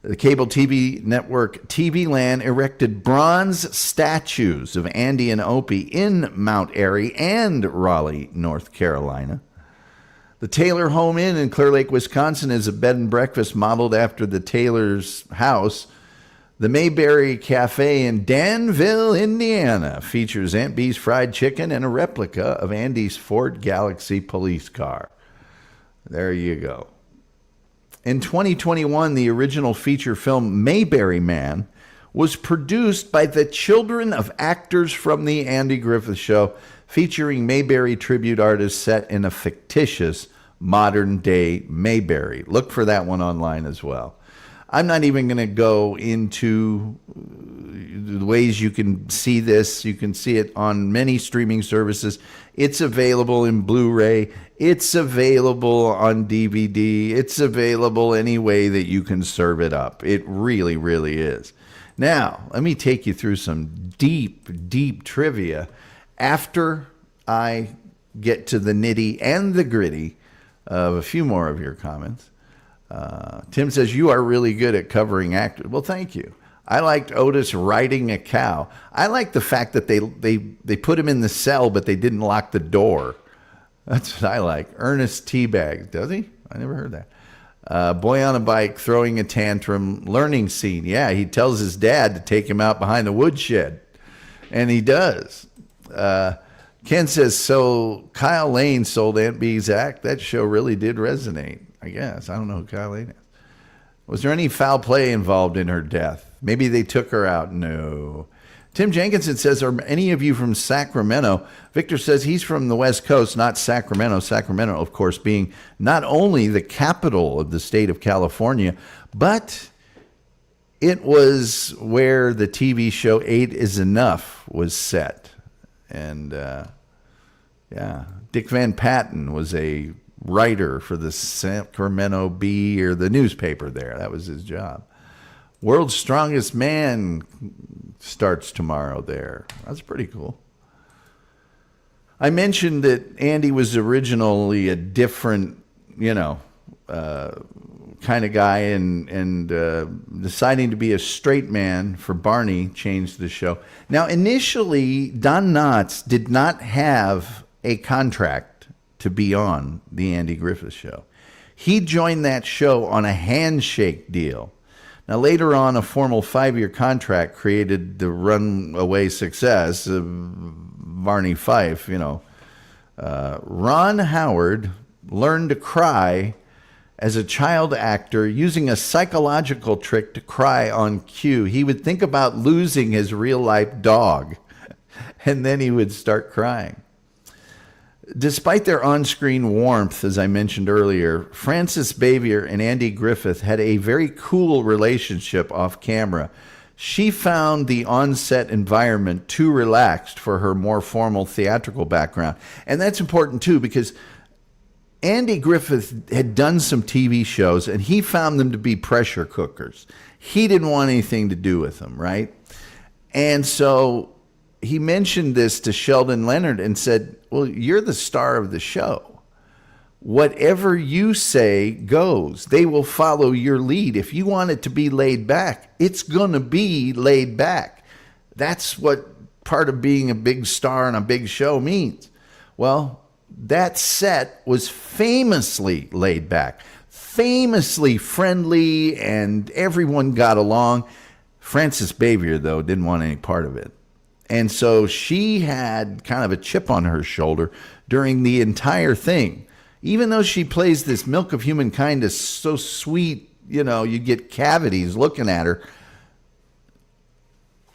The cable TV network TV Land erected bronze statues of Andy and Opie in Mount Airy and Raleigh, North Carolina. The Taylor Home Inn in Clear Lake, Wisconsin is a bed and breakfast modeled after the Taylor's house. The Mayberry Cafe in Danville, Indiana features Aunt Bee's fried chicken and a replica of Andy's Ford Galaxy police car. There you go. In 2021, the original feature film Mayberry Man was produced by the children of actors from the Andy Griffith Show, featuring Mayberry tribute artists set in a fictitious modern-day Mayberry. Look for that one online as well. I'm not even going to go into the ways you can see this. You can see it on many streaming services. It's available in Blu-ray. It's available on DVD. It's available any way that you can serve it up. It really, really is. Now, let me take you through some deep, deep trivia after I get to the nitty and the gritty of a few more of your comments. Tim says, you are really good at covering actors. Well, thank you. I liked Otis riding a cow. I like the fact that they put him in the cell, but they didn't lock the door. That's what I like. Ernest teabag. Does he? I never heard that. Boy on a bike throwing a tantrum, learning scene. Yeah, he tells his dad to take him out behind the woodshed. And he does. Ken says, so Kyle Lane sold Aunt Bee's act. That show really did resonate. I guess. I don't know who Kyle Lane is. Was there any foul play involved in her death? Maybe they took her out. No. Tim Jenkinson says, are any of you from Sacramento? Victor says he's from the West Coast, not Sacramento. Sacramento, of course, being not only the capital of the state of California, but it was where the TV show 8 is Enough was set. And, Dick Van Patten was a writer for the Sacramento Bee, or the newspaper there. That was his job. World's Strongest Man starts tomorrow there. That's pretty cool. I mentioned that Andy was originally a different, kind of guy, and deciding to be a straight man for Barney changed the show. Now, initially, Don Knotts did not have a contract to be on the Andy Griffith Show. He joined that show on a handshake deal. Now, later on, a formal 5-year contract created the runaway success of Barney Fife. Ron Howard learned to cry as a child actor using a psychological trick to cry on cue. He would think about losing his real-life dog, and then he would start crying. Despite their on-screen warmth, as I mentioned earlier, Frances Bavier and Andy Griffith had a very cool relationship off camera. She found the on-set environment too relaxed for her more formal theatrical background. And that's important, too, because Andy Griffith had done some TV shows, and he found them to be pressure cookers. He didn't want anything to do with them, right? And so he mentioned this to Sheldon Leonard and said, well, you're the star of the show. Whatever you say goes. They will follow your lead. If you want it to be laid back, it's going to be laid back. That's what part of being a big star on a big show means. Well, that set was famously laid back, famously friendly, and everyone got along. Frances Bavier, though, didn't want any part of it. And so she had kind of a chip on her shoulder during the entire thing. Even though she plays this milk of humankind is so sweet, you get cavities looking at her.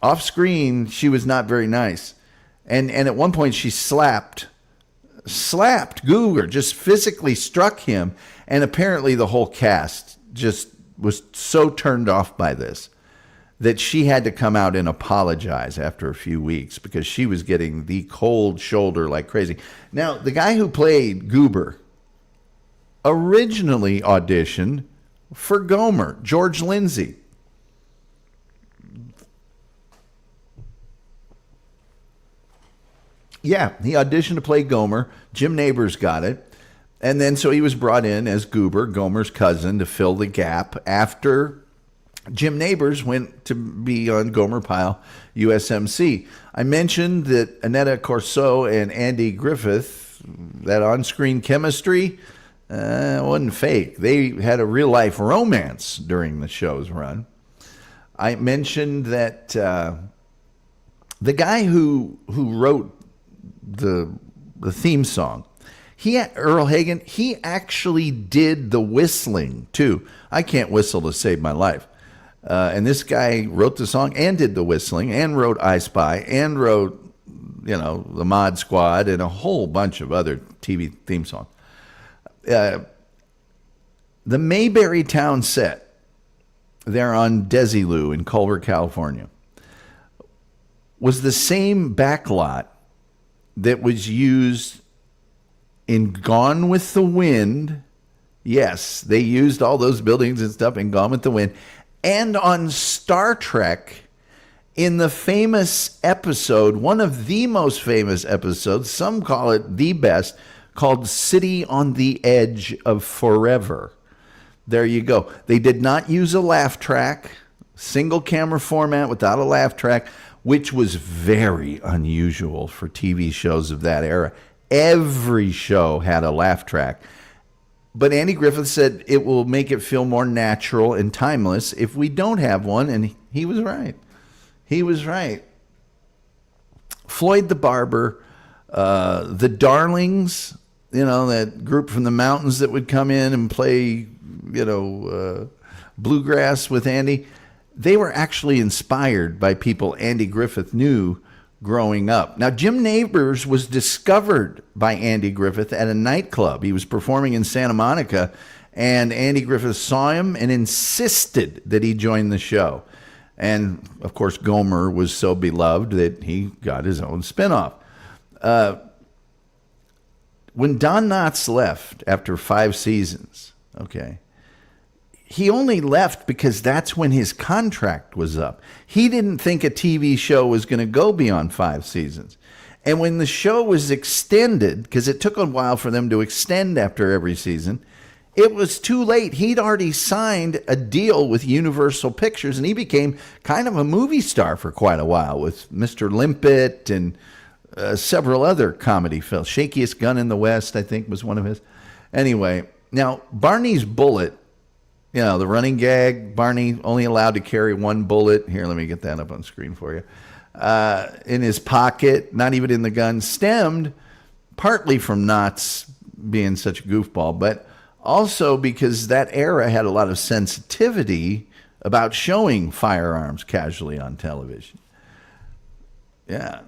Off screen, she was not very nice. And at one point she slapped Googer, just physically struck him. And apparently the whole cast just was so turned off by this that she had to come out and apologize after a few weeks because she was getting the cold shoulder like crazy. Now, the guy who played Goober originally auditioned for Gomer, George Lindsay. Yeah, he auditioned to play Gomer. Jim Nabors got it. And then so he was brought in as Goober, Gomer's cousin, to fill the gap after Jim Nabors went to be on Gomer Pyle USMC. I mentioned that Annetta Corso and Andy Griffith, that on-screen chemistry, It wasn't fake. They had a real life romance during the show's run. I mentioned that the guy who wrote the theme song, Earl Hagen, he actually did the whistling too. I can't whistle to save my life. And this guy wrote the song and did the whistling and wrote I Spy and wrote, the Mod Squad and a whole bunch of other TV theme songs. The Mayberry town set there on Desilu in Culver, California, was the same backlot that was used in Gone with the Wind. Yes, they used all those buildings and stuff in Gone with the Wind. And on Star Trek, in the famous episode, one of the most famous episodes, some call it the best, called City on the Edge of Forever. There you go. They did not use a laugh track, single camera format without a laugh track, which was very unusual for TV shows of that era. Every show had a laugh track. But Andy Griffith said it will make it feel more natural and timeless if we don't have one, and he was right. He was right. Floyd the Barber, the Darlings, that group from the mountains that would come in and play, bluegrass with Andy, they were actually inspired by people Andy Griffith knew growing up. Now, Jim Nabors was discovered by Andy Griffith at a nightclub. He was performing in Santa Monica, and Andy Griffith saw him and insisted that he join the show. And, of course, Gomer was so beloved that he got his own spinoff. When Don Knotts left after 5 seasons, he only left because that's when his contract was up. He didn't think a TV show was going to go beyond 5 seasons. And when the show was extended, because it took a while for them to extend after every season, it was too late. He'd already signed a deal with Universal Pictures, and he became kind of a movie star for quite a while with Mr. Limpet and several other comedy films. Shakiest Gun in the West, I think, was one of his. Anyway, now, Barney's bullet, the running gag, Barney only allowed to carry 1 bullet. Here, let me get that up on screen for you. In his pocket, not even in the gun, stemmed partly from Knotts being such a goofball, but also because that era had a lot of sensitivity about showing firearms casually on television. Yeah.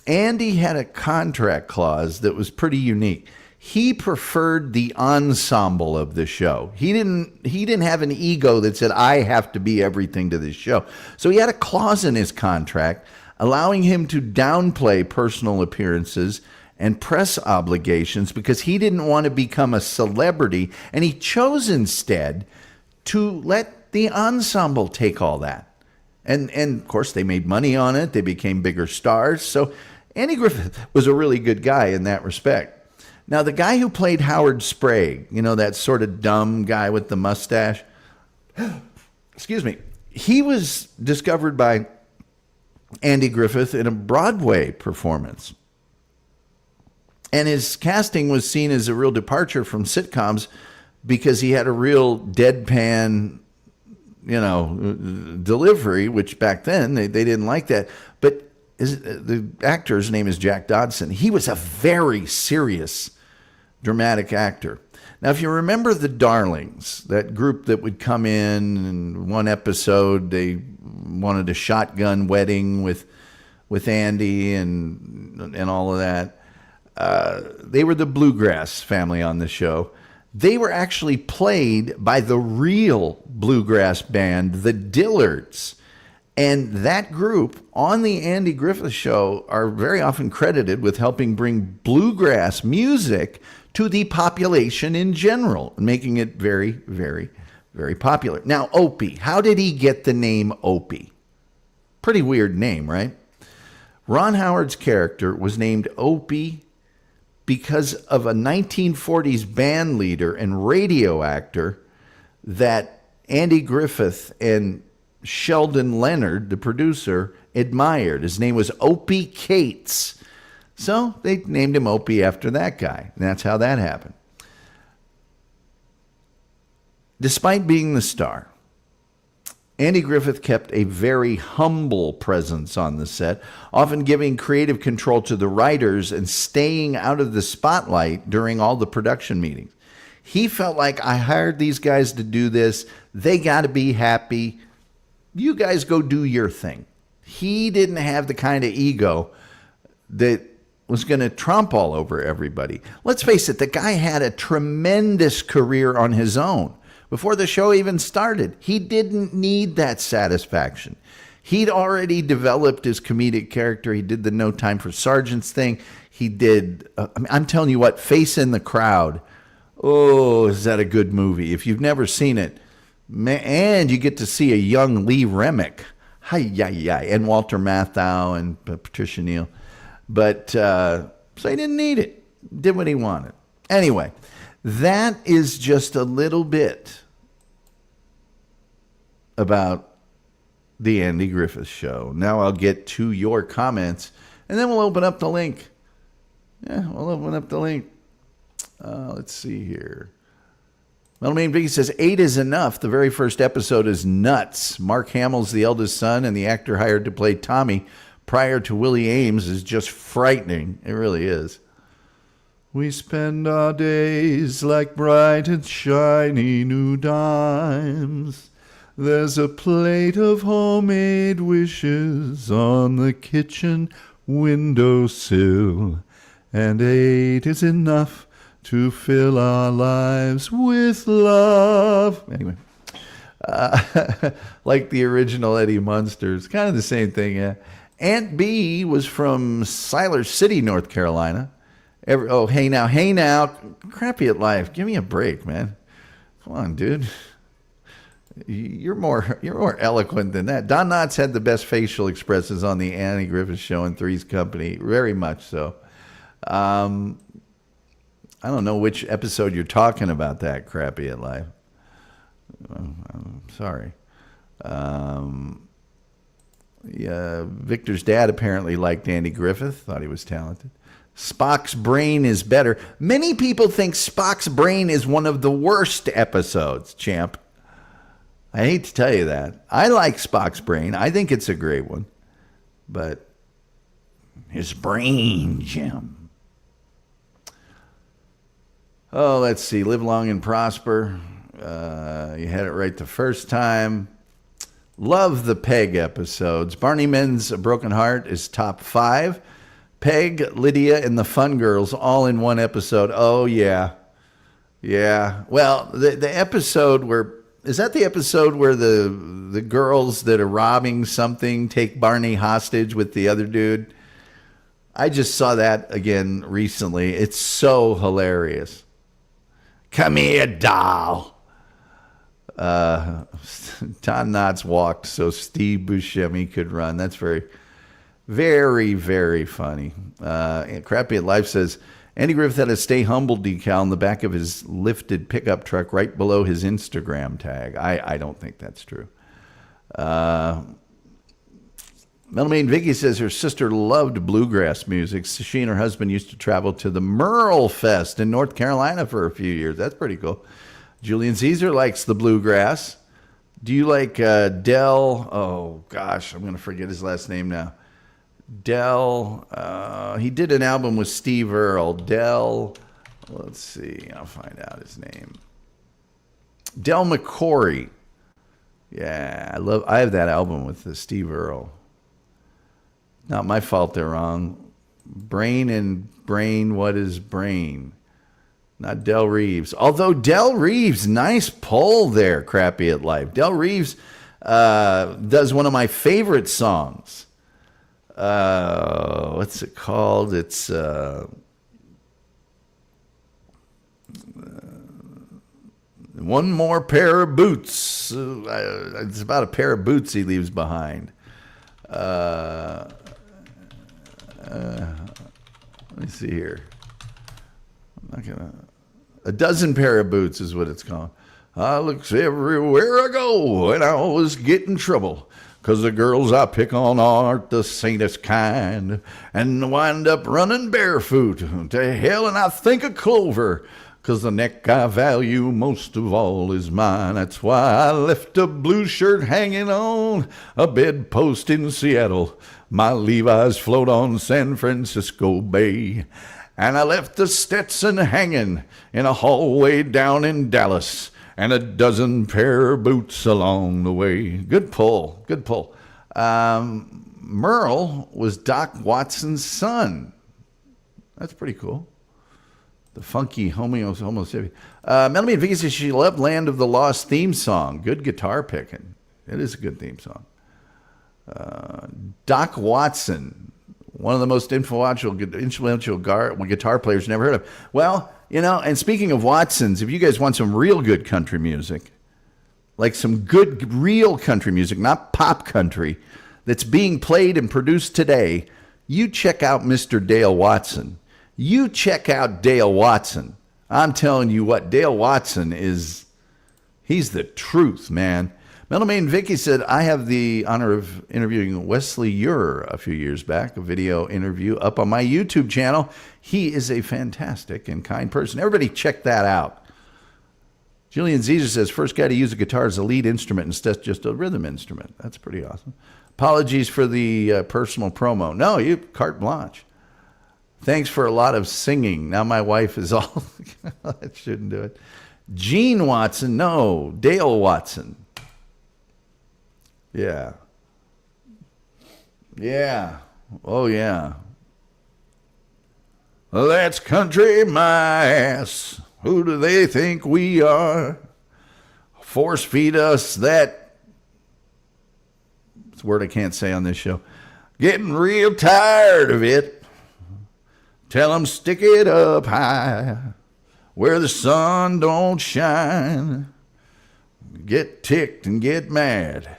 Andy had a contract clause that was pretty unique. He preferred the ensemble of the show. He didn't have an ego that said, I have to be everything to this show. So he had a clause in his contract allowing him to downplay personal appearances and press obligations because he didn't want to become a celebrity. And he chose instead to let the ensemble take all that. And of course, they made money on it. They became bigger stars. So Andy Griffith was a really good guy in that respect. Now, the guy who played Howard Sprague, that sort of dumb guy with the mustache, excuse me, he was discovered by Andy Griffith in a Broadway performance. And his casting was seen as a real departure from sitcoms because he had a real deadpan, delivery, which back then they didn't like that. But the actor's name is Jack Dodson. He was a very serious, dramatic actor. Now, if you remember the Darlings, that group that would come in one episode, they wanted a shotgun wedding with Andy and all of that. They were the bluegrass family on the show. They were actually played by the real bluegrass band, the Dillards. And that group on the Andy Griffith Show are very often credited with helping bring bluegrass music to the population in general, making it very, very, very popular. Now, Opie, how did he get the name Opie? Pretty weird name, right? Ron Howard's character was named Opie because of a 1940s band leader and radio actor that Andy Griffith and Sheldon Leonard, the producer, admired. His name was Opie Cates. So they named him Opie after that guy. And that's how that happened. Despite being the star, Andy Griffith kept a very humble presence on the set, often giving creative control to the writers and staying out of the spotlight during all the production meetings. He felt like, I hired these guys to do this. They got to be happy. You guys go do your thing. He didn't have the kind of ego that was going to trump all over everybody. Let's face it, the guy had a tremendous career on his own. Before the show even started, he didn't need that satisfaction. He'd already developed his comedic character. He did the No Time for Sergeants thing. He did, I'm telling you what, Face in the Crowd. Oh, is that a good movie? If you've never seen it, and you get to see a young Lee Remick, and Walter Matthau and Patricia Neal. But, so he didn't need it. Did what he wanted. Anyway, that is just a little bit about the Andy Griffith Show. Now I'll get to your comments, and then we'll open up the link. Yeah, we'll open up the link. Let's see here. Melmain Vicky says, 8 is enough. The very first episode is nuts. Mark Hamill's the eldest son, and the actor hired to play Tommy prior to Willie Ames is just frightening. It really is. We spend our days like bright and shiny new dimes. There's a plate of homemade wishes on the kitchen windowsill, and 8 is enough to fill our lives with love. Anyway, like the original Eddie Munster. It's kind of the same thing, yeah. Aunt B was from Siler City, North Carolina. Hey now, crappy at life. Give me a break, man. Come on, dude. You're more eloquent than that. Don Knotts had the best facial expressions on the Andy Griffith Show in Three's Company, very much so. I don't know which episode you're talking about. That crappy at life. I'm sorry. Yeah, Victor's dad apparently liked Andy Griffith. Thought he was talented. Spock's brain is better. Many people think Spock's brain is one of the worst episodes, champ. I hate to tell you that. I like Spock's brain. I think it's a great one. But his brain, Jim. Oh, let's see. Live long and prosper. You had it right the first time. Love the Peg episodes. Barney Men's A Broken Heart is top 5. Peg, Lydia, and the Fun Girls all in one episode. Oh, yeah. Yeah. Well, the episode where... Is that the episode where the girls that are robbing something take Barney hostage with the other dude? I just saw that again recently. It's so hilarious. Come here, doll. Don Knotts walked so Steve Buscemi could run. That's very, very, very funny. Crappy at Life says, Andy Griffith had a Stay Humble decal on the back of his lifted pickup truck right below his Instagram tag. I don't think that's true. Melmain Vicky says her sister loved bluegrass music. She and her husband used to travel to the Merle Fest in North Carolina for a few years. That's pretty cool. Julian Caesar likes the bluegrass. Do you like Del? Oh, gosh, I'm going to forget his last name now. Del, he did an album with Steve Earle. Del, let's see, I'll find out his name. Del McCoury. Yeah, I have that album with Steve Earle. Not my fault they're wrong. Brain and Brain, what is Brain? Not Del Reeves. Although Del Reeves, nice pull there, Crappy at Life. Del Reeves does one of my favorite songs. What's it called? It's One More Pair of Boots. It's about a pair of boots he leaves behind. Let me see here. A Dozen Pair of Boots is what it's called. I looks everywhere I go, and I always get in trouble. 'Cause the girls I pick on aren't the saintest kind, and wind up running barefoot to hell, and I think of Clover. 'Cause the neck I value most of all is mine. That's why I left a blue shirt hanging on a bedpost in Seattle. My Levi's float on San Francisco Bay. And I left the Stetson hanging in a hallway down in Dallas. And a dozen pair of boots along the way. Good pull, good pull. Merle was Doc Watson's son. That's pretty cool. The funky homo sapien. Melanie and Vicky says she loved Land of the Lost theme song. Good guitar picking. It is a good theme song. Doc Watson, one of the most influential guitar players never heard of. Well, you know, and speaking of Watsons, if you guys want some real good country music, like some good real country music, not pop country, that's being played and produced today, you check out Mr. Dale Watson. You check out Dale Watson. I'm telling you what, Dale Watson he's the truth, man. Melanie Vicky said, I have the honor of interviewing Wesley Ure a few years back, a video interview up on my YouTube channel. He is a fantastic and kind person. Everybody check that out. Julian Zizer says, first guy to use a guitar as a lead instrument instead of just a rhythm instrument. That's pretty awesome. Apologies for the personal promo. No, you carte blanche. Thanks for a lot of singing. Now my wife is all... I shouldn't do it. Gene Watson. No, Dale Watson. Yeah. Yeah. Oh, yeah. That's country, my ass. Who do they think we are? Force feed us that. It's a word I can't say on this show. Getting real tired of it. Tell them stick it up high where the sun don't shine. Get ticked and get mad.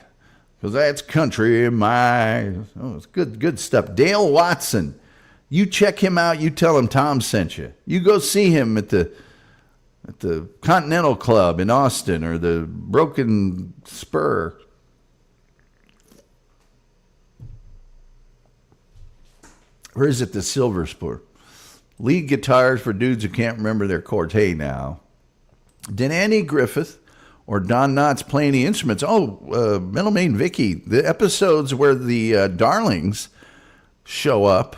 Because that's country, it's good stuff. Dale Watson, you check him out. You tell him Tom sent you. You go see him at the Continental Club in Austin or the Broken Spur. Or is it the Silver Spur? Lead guitars for dudes who can't remember their chords. Hey, now. Did Andy Griffith or Don Knotts play any instruments? Middle Main Vicky, the episodes where the Darlings show up,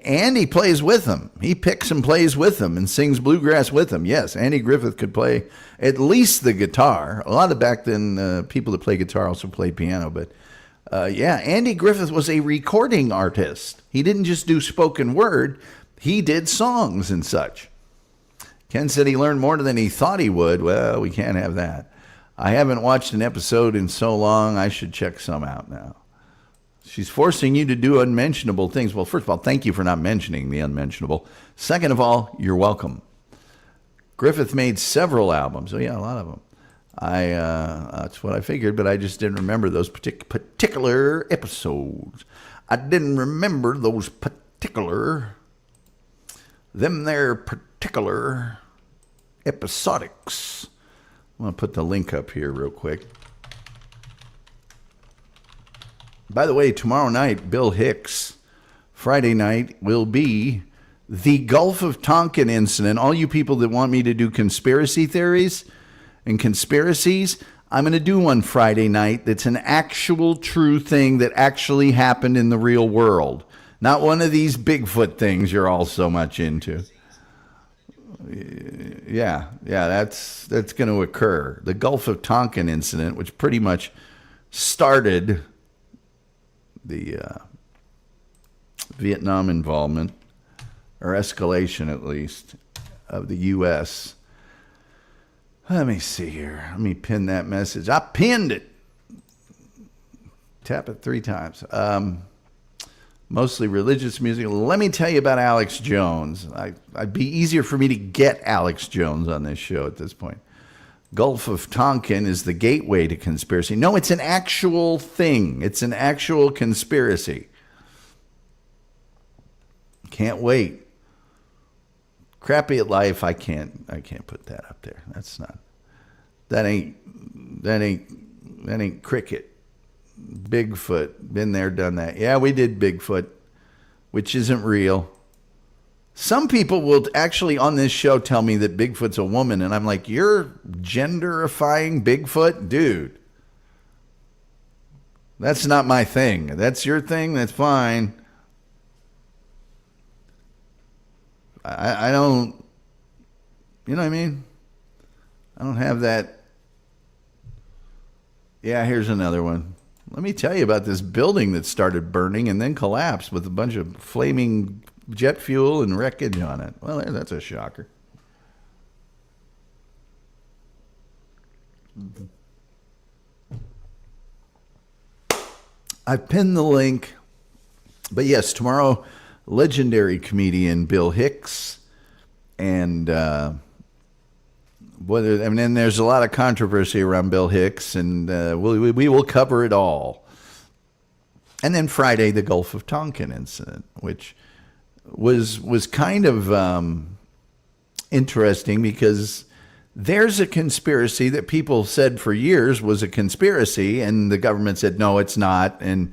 Andy plays with them. He picks and plays with them and sings bluegrass with them. Yes, Andy Griffith could play at least the guitar. A lot of back then people that play guitar also played piano. But Andy Griffith was a recording artist. He didn't just do spoken word. He did songs and such. Ken said he learned more than he thought he would. Well, we can't have that. I haven't watched an episode in so long. I should check some out now. She's forcing you to do unmentionable things. Well, first of all, thank you for not mentioning the unmentionable. Second of all, you're welcome. Griffith made several albums. Oh, yeah, a lot of them. That's what I figured, but I just didn't remember those particular episodes. I didn't remember those particular episodics. I'm going to put the link up here real quick. By the way, tomorrow night, Bill Hicks, Friday night, will be the Gulf of Tonkin incident. All you people that want me to do conspiracy theories and conspiracies, I'm going to do one Friday night that's an actual true thing that actually happened in the real world. Not one of these Bigfoot things you're all so much into. Yeah, that's going to occur. The Gulf of Tonkin incident, which pretty much started the Vietnam involvement, or escalation at least, of the U.S. Let me see here. Let me pin that message. I pinned it. Tap it 3 times. Mostly religious music. Let me tell you about Alex Jones. It'd be easier for me to get Alex Jones on this show at this point. Gulf of Tonkin is the gateway to conspiracy. No, it's an actual thing. It's an actual conspiracy. Can't wait. Crappy at life. I can't put that up there. That ain't cricket. Bigfoot. Been there, done that. Yeah, we did Bigfoot, which isn't real. Some people will actually on this show tell me that Bigfoot's a woman, and I'm like, you're genderifying Bigfoot? Dude, that's not my thing. That's your thing. That's fine. I don't, you know what I mean? I don't have that. Yeah, here's another one. Let me tell you about this building that started burning and then collapsed with a bunch of flaming jet fuel and wreckage on it. Well, that's a shocker. I pinned the link. But yes, tomorrow, legendary comedian Bill Hicks. And then there's a lot of controversy around Bill Hicks, and we will cover it all. And then Friday, the Gulf of Tonkin incident, which was kind of interesting because there's a conspiracy that people said for years was a conspiracy, and the government said, no, it's not. And,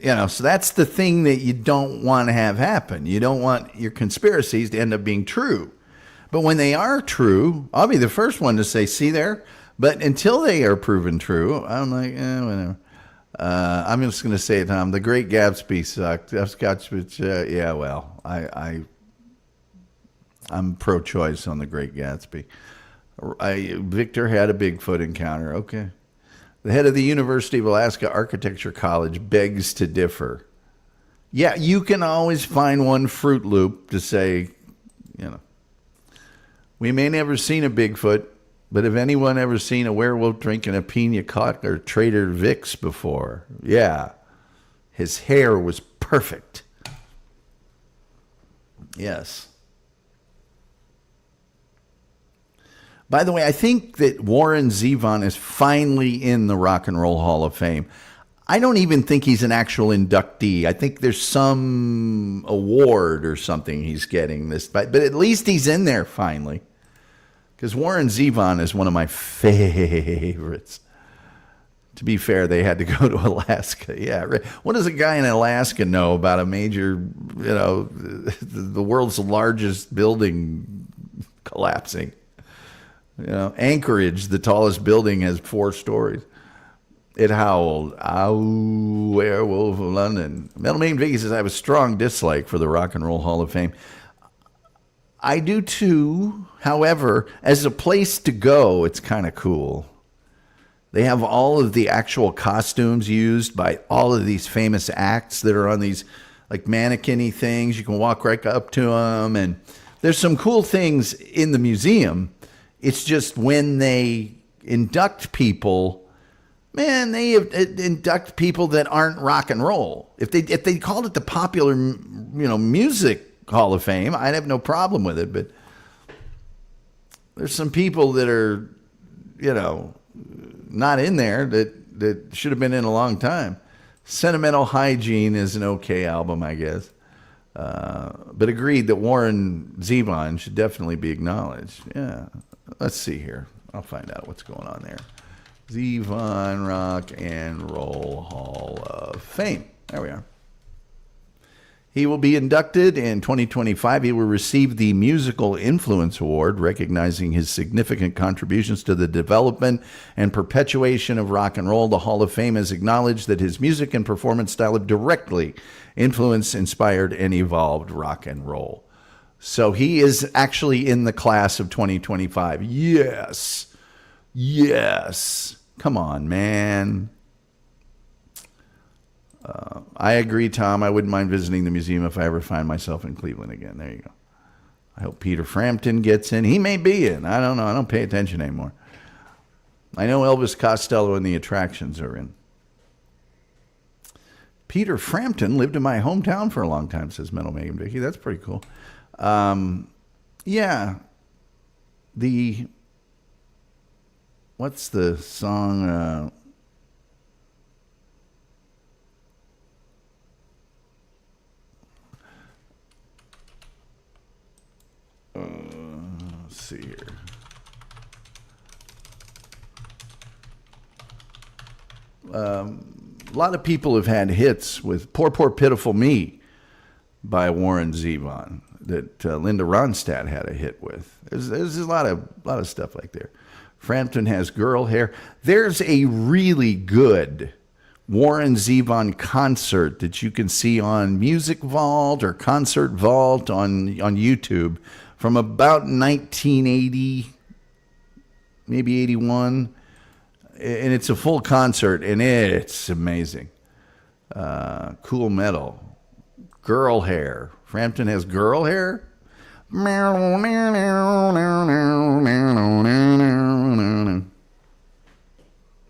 so that's the thing that you don't want to have happen. You don't want your conspiracies to end up being true. But when they are true, I'll be the first one to say, see there? But until they are proven true, I'm like, whatever. I'm just going to say it, Tom. The Great Gatsby sucked. Yeah, well, I'm pro-choice on The Great Gatsby. Victor had a Bigfoot encounter. Okay. The head of the University of Alaska Architecture College begs to differ. Yeah, you can always find one Fruit Loop to say, we may never seen a Bigfoot, but have anyone ever seen a werewolf drinking a pina colada or Trader Vic's before? Yeah. His hair was perfect. Yes. By the way, I think that Warren Zevon is finally in the Rock and Roll Hall of Fame. I don't even think he's an actual inductee. I think there's some award or something he's getting this, but at least he's in there finally. Because Warren Zevon is one of my favorites. To be fair, they had to go to Alaska. Yeah. What does a guy in Alaska know about a major, the world's largest building collapsing? Anchorage, the tallest building, has 4 stories. It howled. Ow, werewolf of London. Metal Man Vicky says, I have a strong dislike for the Rock and Roll Hall of Fame. I do too. However, as a place to go, it's kind of cool. They have all of the actual costumes used by all of these famous acts that are on these like mannequin-y things. You can walk right up to them, and there's some cool things in the museum. It's just when they induct people, man, they induct people that aren't rock and roll. If they called it the popular, music Hall of Fame, I'd have no problem with it. But there's some people that are, not in there that should have been in a long time. Sentimental Hygiene is an okay album, I guess. But agreed that Warren Zevon should definitely be acknowledged. Yeah. Let's see here. I'll find out what's going on there. Zevon Rock and Roll Hall of Fame. There we are. He will be inducted in 2025. He will receive the Musical Influence Award, recognizing his significant contributions to the development and perpetuation of rock and roll. The Hall of Fame has acknowledged that his music and performance style have directly influenced, inspired, and evolved rock and roll. So he is actually in the class of 2025. Yes. Yes. Come on, man. I agree, Tom. I wouldn't mind visiting the museum if I ever find myself in Cleveland again. There you go. I hope Peter Frampton gets in. He may be in. I don't know. I don't pay attention anymore. I know Elvis Costello and the Attractions are in. Peter Frampton lived in my hometown for a long time, says Metal Megan Vicky. That's pretty cool. Yeah. What's the song? Let's see here. A lot of people have had hits with Poor, Poor, Pitiful Me. by Warren Zevon that Linda Ronstadt had a hit with. There's a lot of stuff like there. Frampton Has Girl Hair. There's a really good Warren Zevon concert that you can see on Music Vault or Concert Vault on YouTube from about 1980, maybe 81. And it's a full concert, and it's amazing. Cool Metal. Girl Hair. Frampton Has Girl Hair.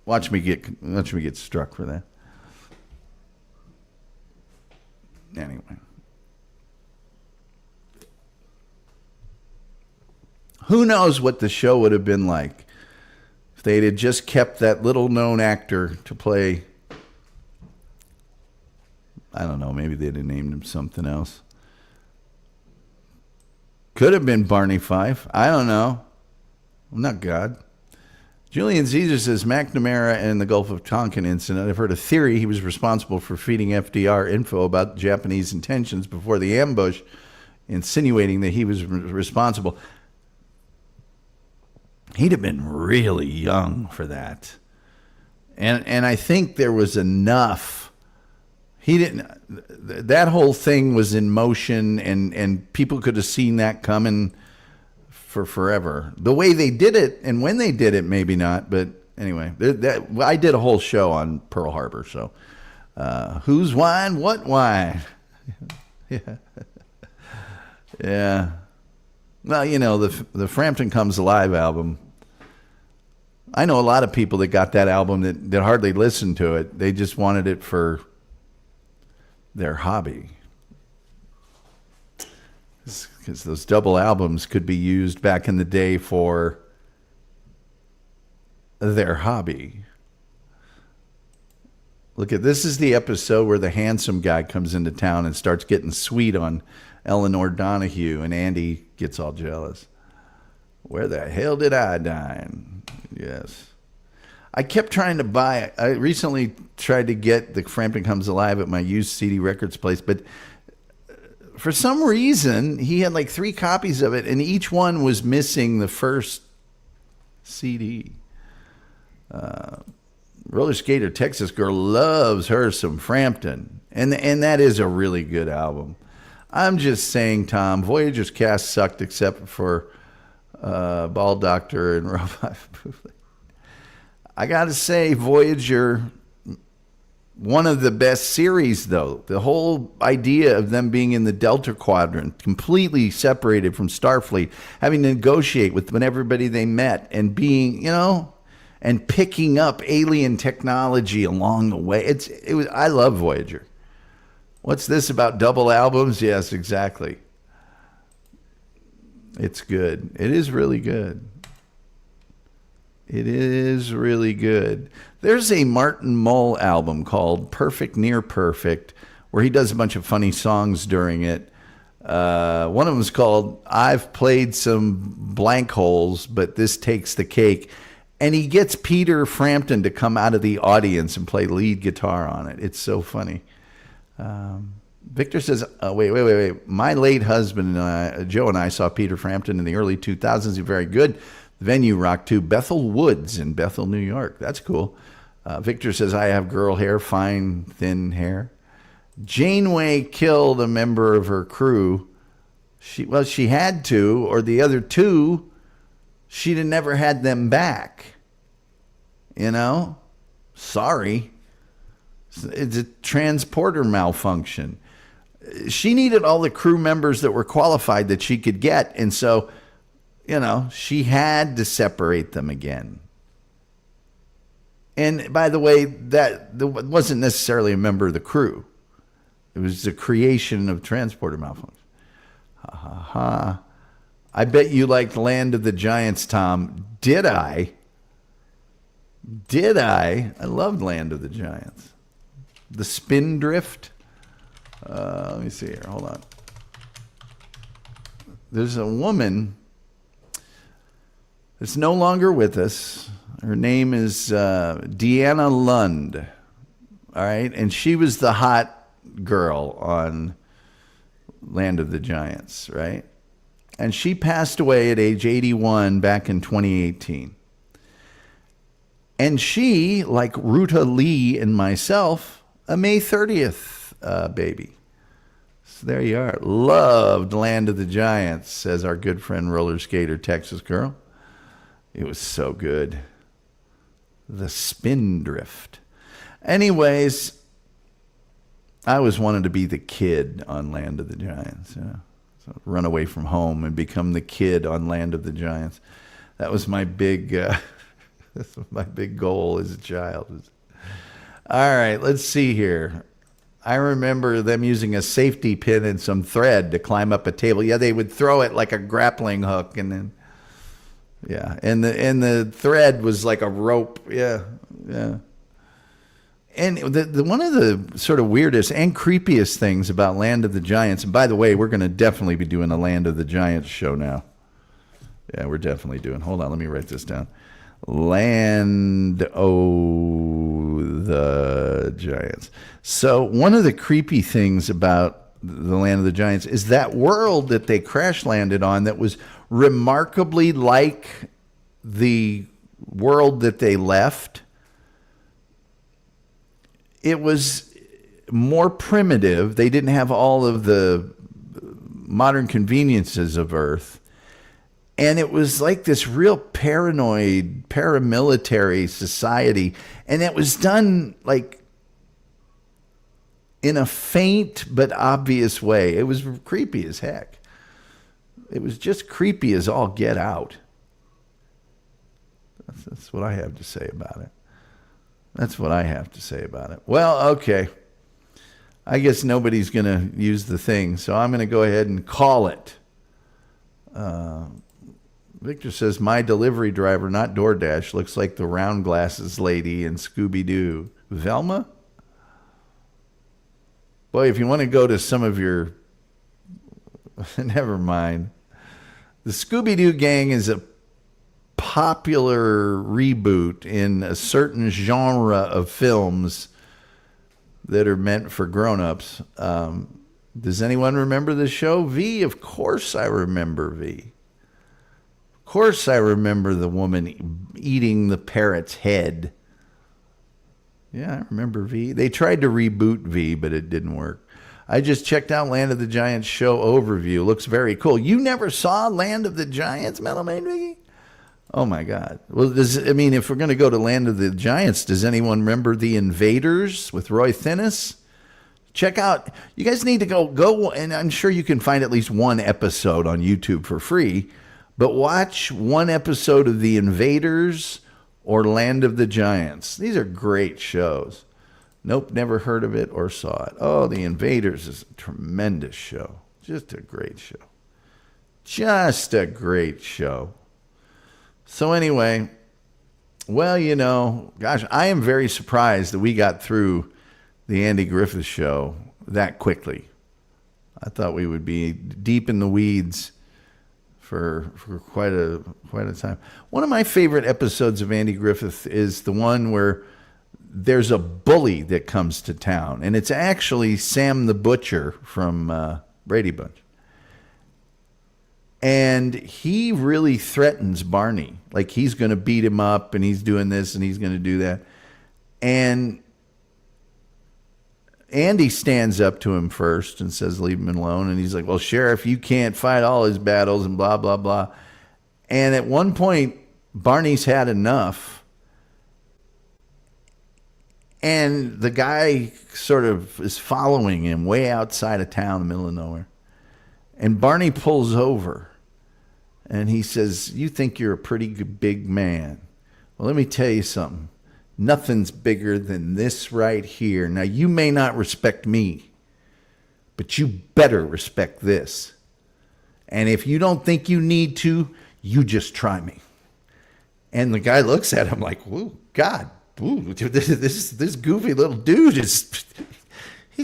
Watch me get struck for that. Anyway. Who knows what the show would have been like if they'd had just kept that little known actor to play. I don't know, maybe they'd have named him something else. Could have been Barney Fife. I don't know. I'm not God. Julian Caesar says McNamara and the Gulf of Tonkin incident. I've heard a theory he was responsible for feeding FDR info about Japanese intentions before the ambush, insinuating that he was responsible. He'd have been really young for that. And I think there was enough. He didn't. That whole thing was in motion, and people could have seen that coming for forever. The way they did it, and when they did it, maybe not. But anyway, I did a whole show on Pearl Harbor. So, whose wine? What wine? Yeah, yeah. Well, you know, the Frampton Comes Alive album. I know a lot of people that got that album that hardly listened to it. They just wanted it for their hobby. Because those double albums could be used back in the day for their hobby. Look at this is the episode where the handsome guy comes into town and starts getting sweet on Eleanor Donahue, and Andy gets all jealous. Where the hell did I dine? Yes. I kept trying to buy. I recently tried to get the Frampton Comes Alive at my used CD records place, but for some reason, he had like 3 copies of it, and each one was missing the first CD. Roller Skater Texas Girl loves her some Frampton, and that is a really good album. I'm just saying, Tom, Voyager's cast sucked except for Ball Doctor and Robot. I got to say, Voyager, one of the best series, though. The whole idea of them being in the Delta Quadrant, completely separated from Starfleet, having to negotiate with everybody they met, and being, and picking up alien technology along the way. I love Voyager. What's this about double albums? Yes, exactly. It's good. It is really good. It is really good. There's a Martin Mull album called Perfect Near Perfect, where he does a bunch of funny songs during it. One of them is called I've Played Some Blank Holes, but This Takes the Cake. And he gets Peter Frampton to come out of the audience and play lead guitar on it. It's so funny. Victor says, wait. My late husband, Joe, and I saw Peter Frampton in the early 2000s. He's very good. The venue rocked too. Bethel Woods in Bethel, New York. That's cool. Victor says, I have girl hair, fine, thin hair. Janeway killed a member of her crew. She had to, or the other 2, she'd have never had them back. Sorry. It's a transporter malfunction. She needed all the crew members that were qualified that she could get. And so, she had to separate them again. And by the way, that wasn't necessarily a member of the crew. It was the creation of transporter malfunction. Ha ha ha. I bet you liked Land of the Giants, Tom. Did I? I loved Land of the Giants. The Spindrift. Let me see here. Hold on. There's a woman that's no longer with us. Her name is Deanna Lund. All right. And she was the hot girl on Land of the Giants, right? And she passed away at age 81 back in 2018. And she, like Ruta Lee and myself, a May 30th baby. So there you are. Loved Land of the Giants, says our good friend Roller Skater Texas Girl. It was so good. The Spindrift. Anyways, I always wanted to be the kid on Land of the Giants. Yeah. So run away from home and become the kid on Land of the Giants. That was my big, my big goal as a child. All right, let's see here. I remember them using a safety pin and some thread to climb up a table. Yeah, they would throw it like a grappling hook, and then, yeah, and the thread was like a rope. Yeah. And the one of the sort of weirdest and creepiest things about Land of the Giants, and by the way, we're going to definitely be doing a Land of the Giants show now. Yeah, we're definitely doing. Hold on, let me write this down. Land of the Giants. So one of the creepy things about the Land of the Giants is that world that they crash landed on that was remarkably like the world that they left. It was more primitive. They didn't have all of the modern conveniences of Earth. And it was like this real paranoid, paramilitary society. And it was done like in a faint but obvious way. It was creepy as heck. It was just creepy as all get out. That's what I have to say about it. That's what I have to say about it. Well, okay. I guess nobody's going to use the thing, so I'm going to go ahead and call it. Victor says, my delivery driver, not DoorDash, looks like the round glasses lady in Scooby-Doo. Velma? Boy, if you want to go to some of your... Never mind. The Scooby-Doo gang is a popular reboot in a certain genre of films that are meant for grown-ups. Does anyone remember the show V? Of course I remember V. Of course I remember the woman eating the parrot's head. Yeah, I remember V. They tried to reboot V, but it didn't work. I just checked out Land of the Giants show overview. Looks very cool. You never saw Land of the Giants, Mellow Man Vicky? Oh, my God. Well, if we're going to go to Land of the Giants, does anyone remember The Invaders with Roy Thinnis? Check out, you guys need to go, and I'm sure you can find at least one episode on YouTube for free, but watch one episode of The Invaders or Land of the Giants. These are great shows. Nope, never heard of it or saw it. Oh, The Invaders is a tremendous show. Just a great show. Just a great show. So anyway, well, gosh, I am very surprised that we got through the Andy Griffith Show that quickly. I thought we would be deep in the weeds for quite a time. One of my favorite episodes of Andy Griffith is the one where there's a bully that comes to town, and it's actually Sam the Butcher from Brady Bunch. And he really threatens Barney. Like he's going to beat him up and he's doing this and he's going to do that. And Andy stands up to him first and says, leave him alone. And he's like, well, Sheriff, you can't fight all his battles and blah, blah, blah. And at one point, Barney's had enough. And the guy sort of is following him way outside of town in the middle of nowhere. And Barney pulls over. And he says, you think you're a pretty big man. Well, let me tell you something. Nothing's bigger than this right here. Now, you may not respect me, but you better respect this. And if you don't think you need to, you just try me. And the guy looks at him like, whoa, God, ooh, this goofy little dude he's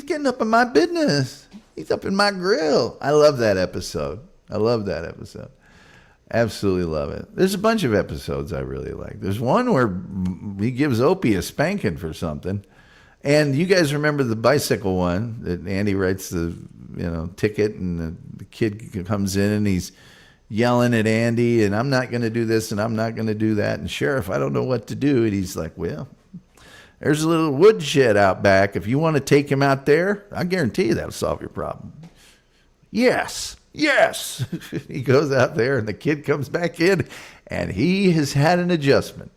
getting up in my business. He's up in my grill. I love that episode. Absolutely love it. There's a bunch of episodes I really like. There's one where he gives Opie a spanking for something. And you guys remember the bicycle one that Andy writes the ticket, and the kid comes in and he's yelling at Andy, and I'm not going to do this and I'm not going to do that. And Sheriff, I don't know what to do. And he's like, well, there's a little woodshed out back. If you want to take him out there, I guarantee you that'll solve your problem. Yes. He goes out there and the kid comes back in and he has had an adjustment.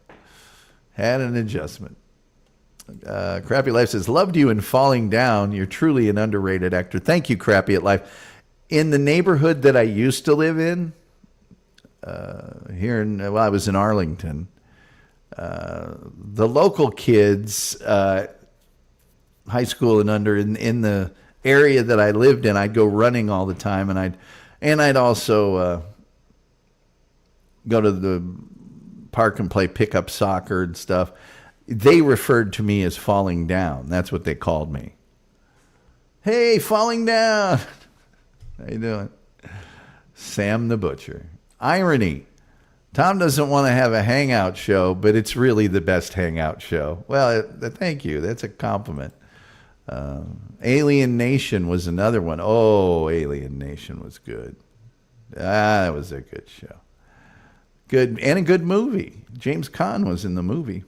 Crappy Life says, loved you in Falling Down. You're truly an underrated actor. Thank you, Crappy at Life. In the neighborhood that I used to live in, I was in Arlington, the local kids, high school and under, in the area that I lived in, I'd go running all the time, and I'd also go to the park and play pickup soccer and stuff. They referred to me as Falling Down. That's what they called me. Hey, Falling Down. How you doing? Sam the Butcher. Irony. Tom doesn't want to have a hangout show, but it's really the best hangout show. Well, thank you. That's a compliment. Alien Nation was another one. Oh, Alien Nation was good. That was a good show. Good, and a good movie. James Caan was in the movie.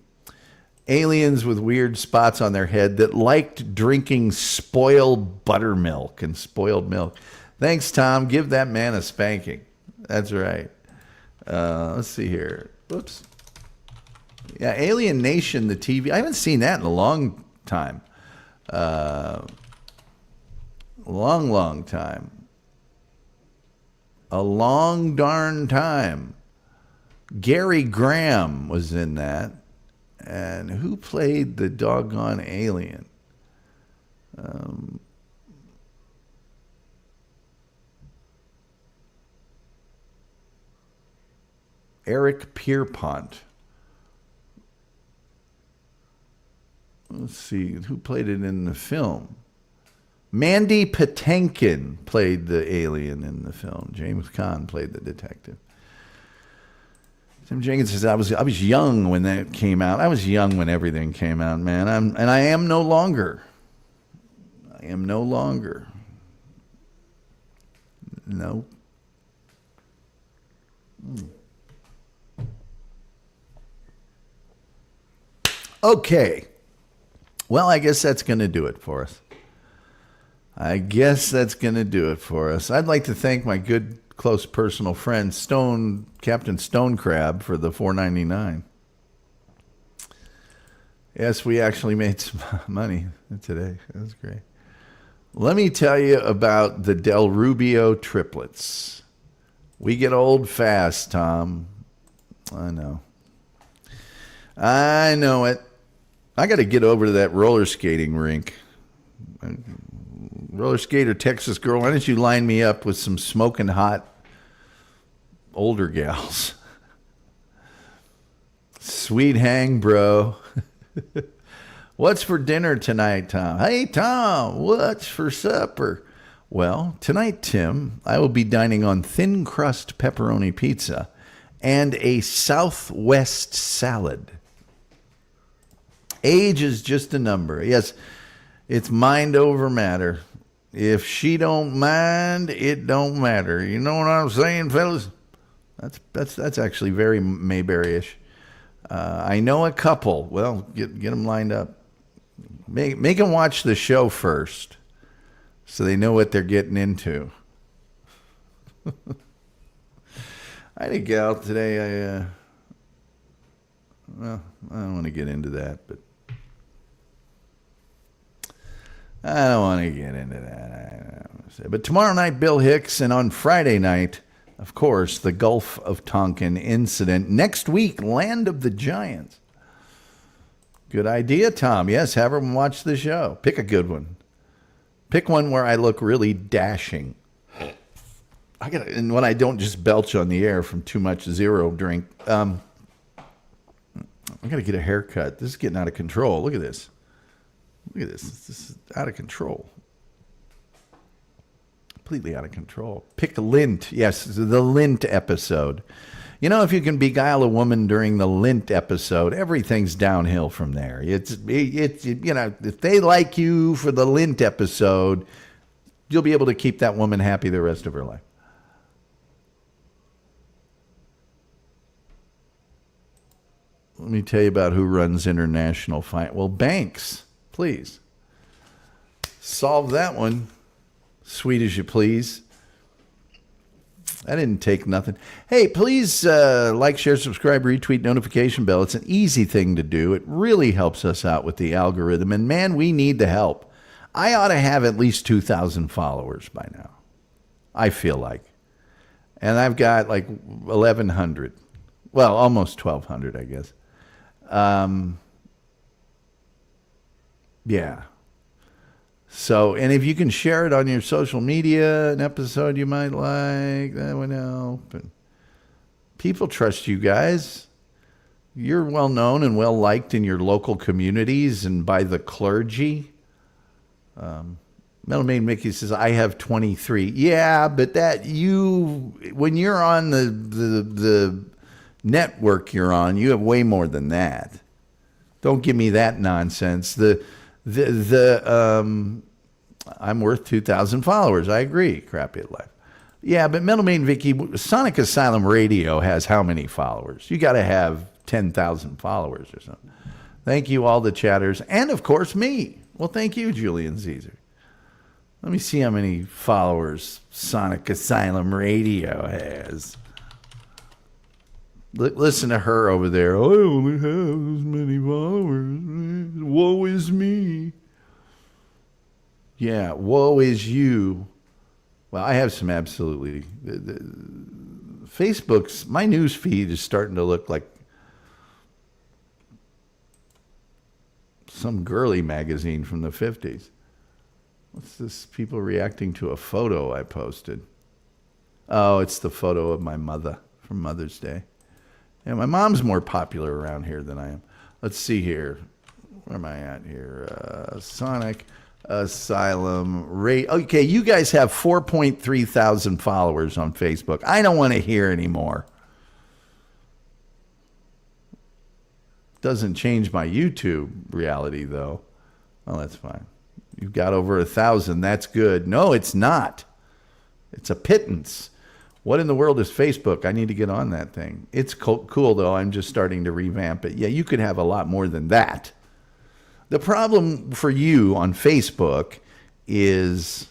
Aliens with weird spots on their head that liked drinking spoiled buttermilk and spoiled milk. Thanks, Tom. Give that man a spanking. That's right. Let's see here. Whoops. Yeah, Alien Nation, the TV. I haven't seen that in a long time. Long time. A long darn time. Gary Graham was in that. And who played the doggone alien? Eric Pierpont. Let's see, who played it in the film? Mandy Patinkin played the alien in the film. James Caan played the detective. Tim Jenkins says, I was young when that came out. I was young when everything came out, man. I am no longer. I am no longer. No. Okay. Well, I guess that's going to do it for us. I'd like to thank my good, close personal friend, Captain Stone Crab, for the $4.99. Yes, we actually made some money today. That was great. Let me tell you about the Del Rubio triplets. We get old fast, Tom. I know it. I got to get over to that roller skating rink. Roller skater Texas girl, why don't you line me up with some smoking hot older gals? Sweet hang, bro. What's for dinner tonight, Tom? Hey, Tom, what's for supper? Well, tonight, Tim, I will be dining on thin crust pepperoni pizza and a Southwest salad. Age is just a number. Yes, it's mind over matter. If she don't mind, it don't matter. You know what I'm saying, fellas? That's actually very Mayberry-ish. I know a couple. Well, get them lined up. Make them watch the show first, so they know what they're getting into. I had a gal today. Well, I don't want to get into that, but I don't want to get into that. But tomorrow night, Bill Hicks, and on Friday night, of course, the Gulf of Tonkin incident. Next week, Land of the Giants. Good idea, Tom. Yes, have them watch the show. Pick a good one. Pick one where I look really dashing. And when I don't just belch on the air from too much zero drink. I got to get a haircut. This is getting out of control. Look at this. Look at this. This is out of control. Completely out of control. Pick Lint. Yes, the Lint episode. You know, if you can beguile a woman during the Lint episode, everything's downhill from there. It's you know, if they like you for the Lint episode, You'll be able to keep that woman happy the rest of her life. Let me tell you about who runs international finance. Well, banks, please. Solve that one. Sweet as you please. I didn't take nothing. Hey, please like, share, subscribe, retweet, notification bell. It's an easy thing to do. It really helps us out with the algorithm. And man, we need the help. I ought to have at least 2,000 followers by now. I feel like. And I've got like 1,100. Well, almost 1,200, I guess. Yeah. So, and if you can share it on your social media, an episode you might like, that would help. And people trust you guys. You're well known and well liked in your local communities and by the clergy. Metal Maid Mickey says, I have 23. Yeah, but when you're on the network you're on, you have way more than that. Don't give me that nonsense. I'm worth 2,000 followers. I agree. Crappy at life. Yeah, but Metal Maid Vicky, Sonic Asylum Radio has how many followers? You got to have 10,000 followers or something. Thank you, all the chatters, and of course me. Well, thank you, Julian Caesar. Let me see how many followers Sonic Asylum Radio has. Listen to her over there. I only have as many followers. Woe is me. Yeah, woe is you. Well, I have some absolutely... Facebook's... My news feed is starting to look like some girly magazine from the 50s. What's this? People reacting to a photo I posted. Oh, it's the photo of my mother from Mother's Day. Yeah, my mom's more popular around here than I am. Let's see here. Where am I at here? Sonic Asylum Radio. Okay, you guys have 4.3 thousand followers on Facebook. I don't want to hear anymore. Doesn't change my YouTube reality, though. Well, that's fine. You've got over 1,000. That's good. No, it's not. It's a pittance. What in the world is Facebook? I need to get on that thing. It's cool, though. I'm just starting to revamp it. Yeah, you could have a lot more than that. The problem for you on Facebook is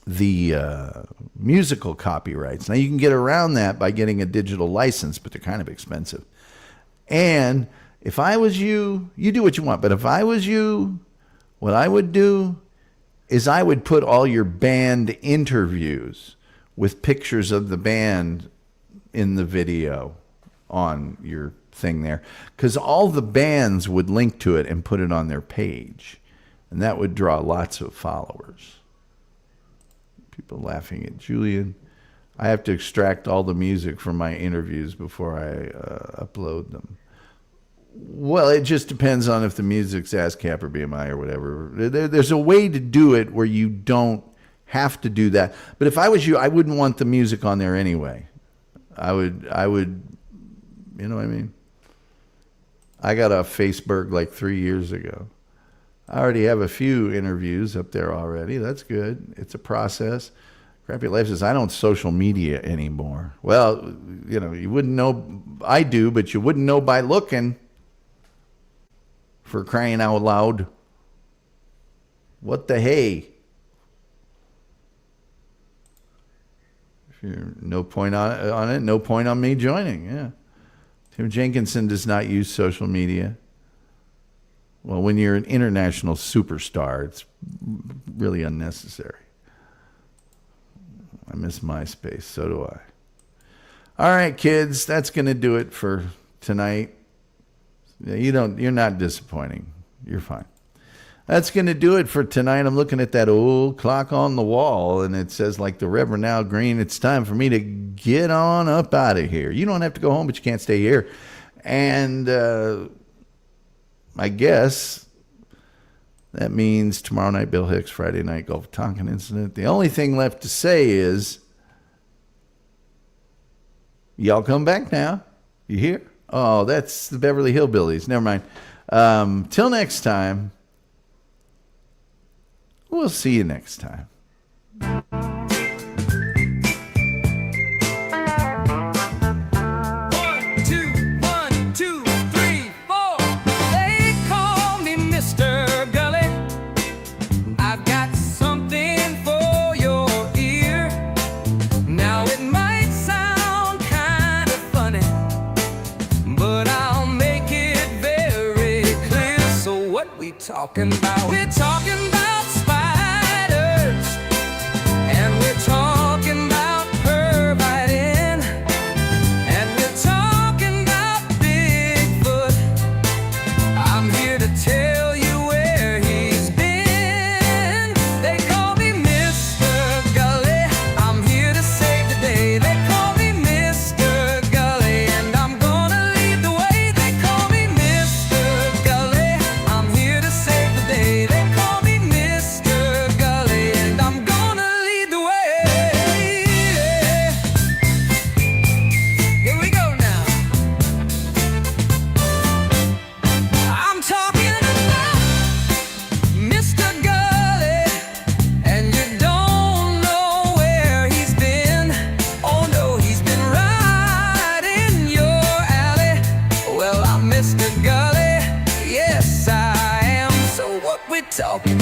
the musical copyrights. Now, you can get around that by getting a digital license, but they're kind of expensive. And if I was you, you do what you want. But if I was you, what I would do is I would put all your band interviews with pictures of the band in the video on your thing there. Because all the bands would link to it and put it on their page. And that would draw lots of followers. People laughing at Julian. I have to extract all the music from my interviews before I upload them. Well, it just depends on if the music's ASCAP or BMI or whatever. There's a way to do it where you don't have to do that. But if I was you, I wouldn't want the music on there anyway. I would, you know what I mean? I got off Facebook like 3 years ago. I already have a few interviews up there already. That's good. It's a process. Crappy Life says, I don't social media anymore. Well, you know, you wouldn't know. I do, but you wouldn't know by looking. For crying out loud. What the hey? If you're no point on it, no point on me joining. Yeah. Tim Jenkinson does not use social media. Well, when you're an international superstar, it's really unnecessary. I miss MySpace. So do I. All right, kids, that's going to do it for tonight. You're not disappointing. You're fine. That's going to do it for tonight. I'm looking at that old clock on the wall, and it says, like the Reverend Al Green, it's time for me to get on up out of here. You don't have to go home, but you can't stay here. And I guess that means tomorrow night, Bill Hicks, Friday night, Gulf Tonkin incident. The only thing left to say is, y'all come back now. You hear? Oh, that's the Beverly Hillbillies. Never mind. Till next time, We'll see you next time. One, two, three, four. They call me Mr. Gulley. I've got something for your ear. Now it might sound kind of funny, but I'll make it very clear. So what we talking about? We're talking about spiders, and we're talking about pervitin', and we're talking about Bigfoot. I'm here to tell you where he's been. They call me Mr. Gulley. I'm here to save the day. They call me Mr. Gulley, and I'm gonna lead the way. They call me Mr. Gulley. I'm here to save the day. They call me Mr. Gulley, and I'm gonna lead the way. Here we go now. I'm talking about Mr. Gulley, and you don't know where he's been. Oh no, he's been right in your alley. Well, I'm Mr. Gulley, yes I am. So what we talking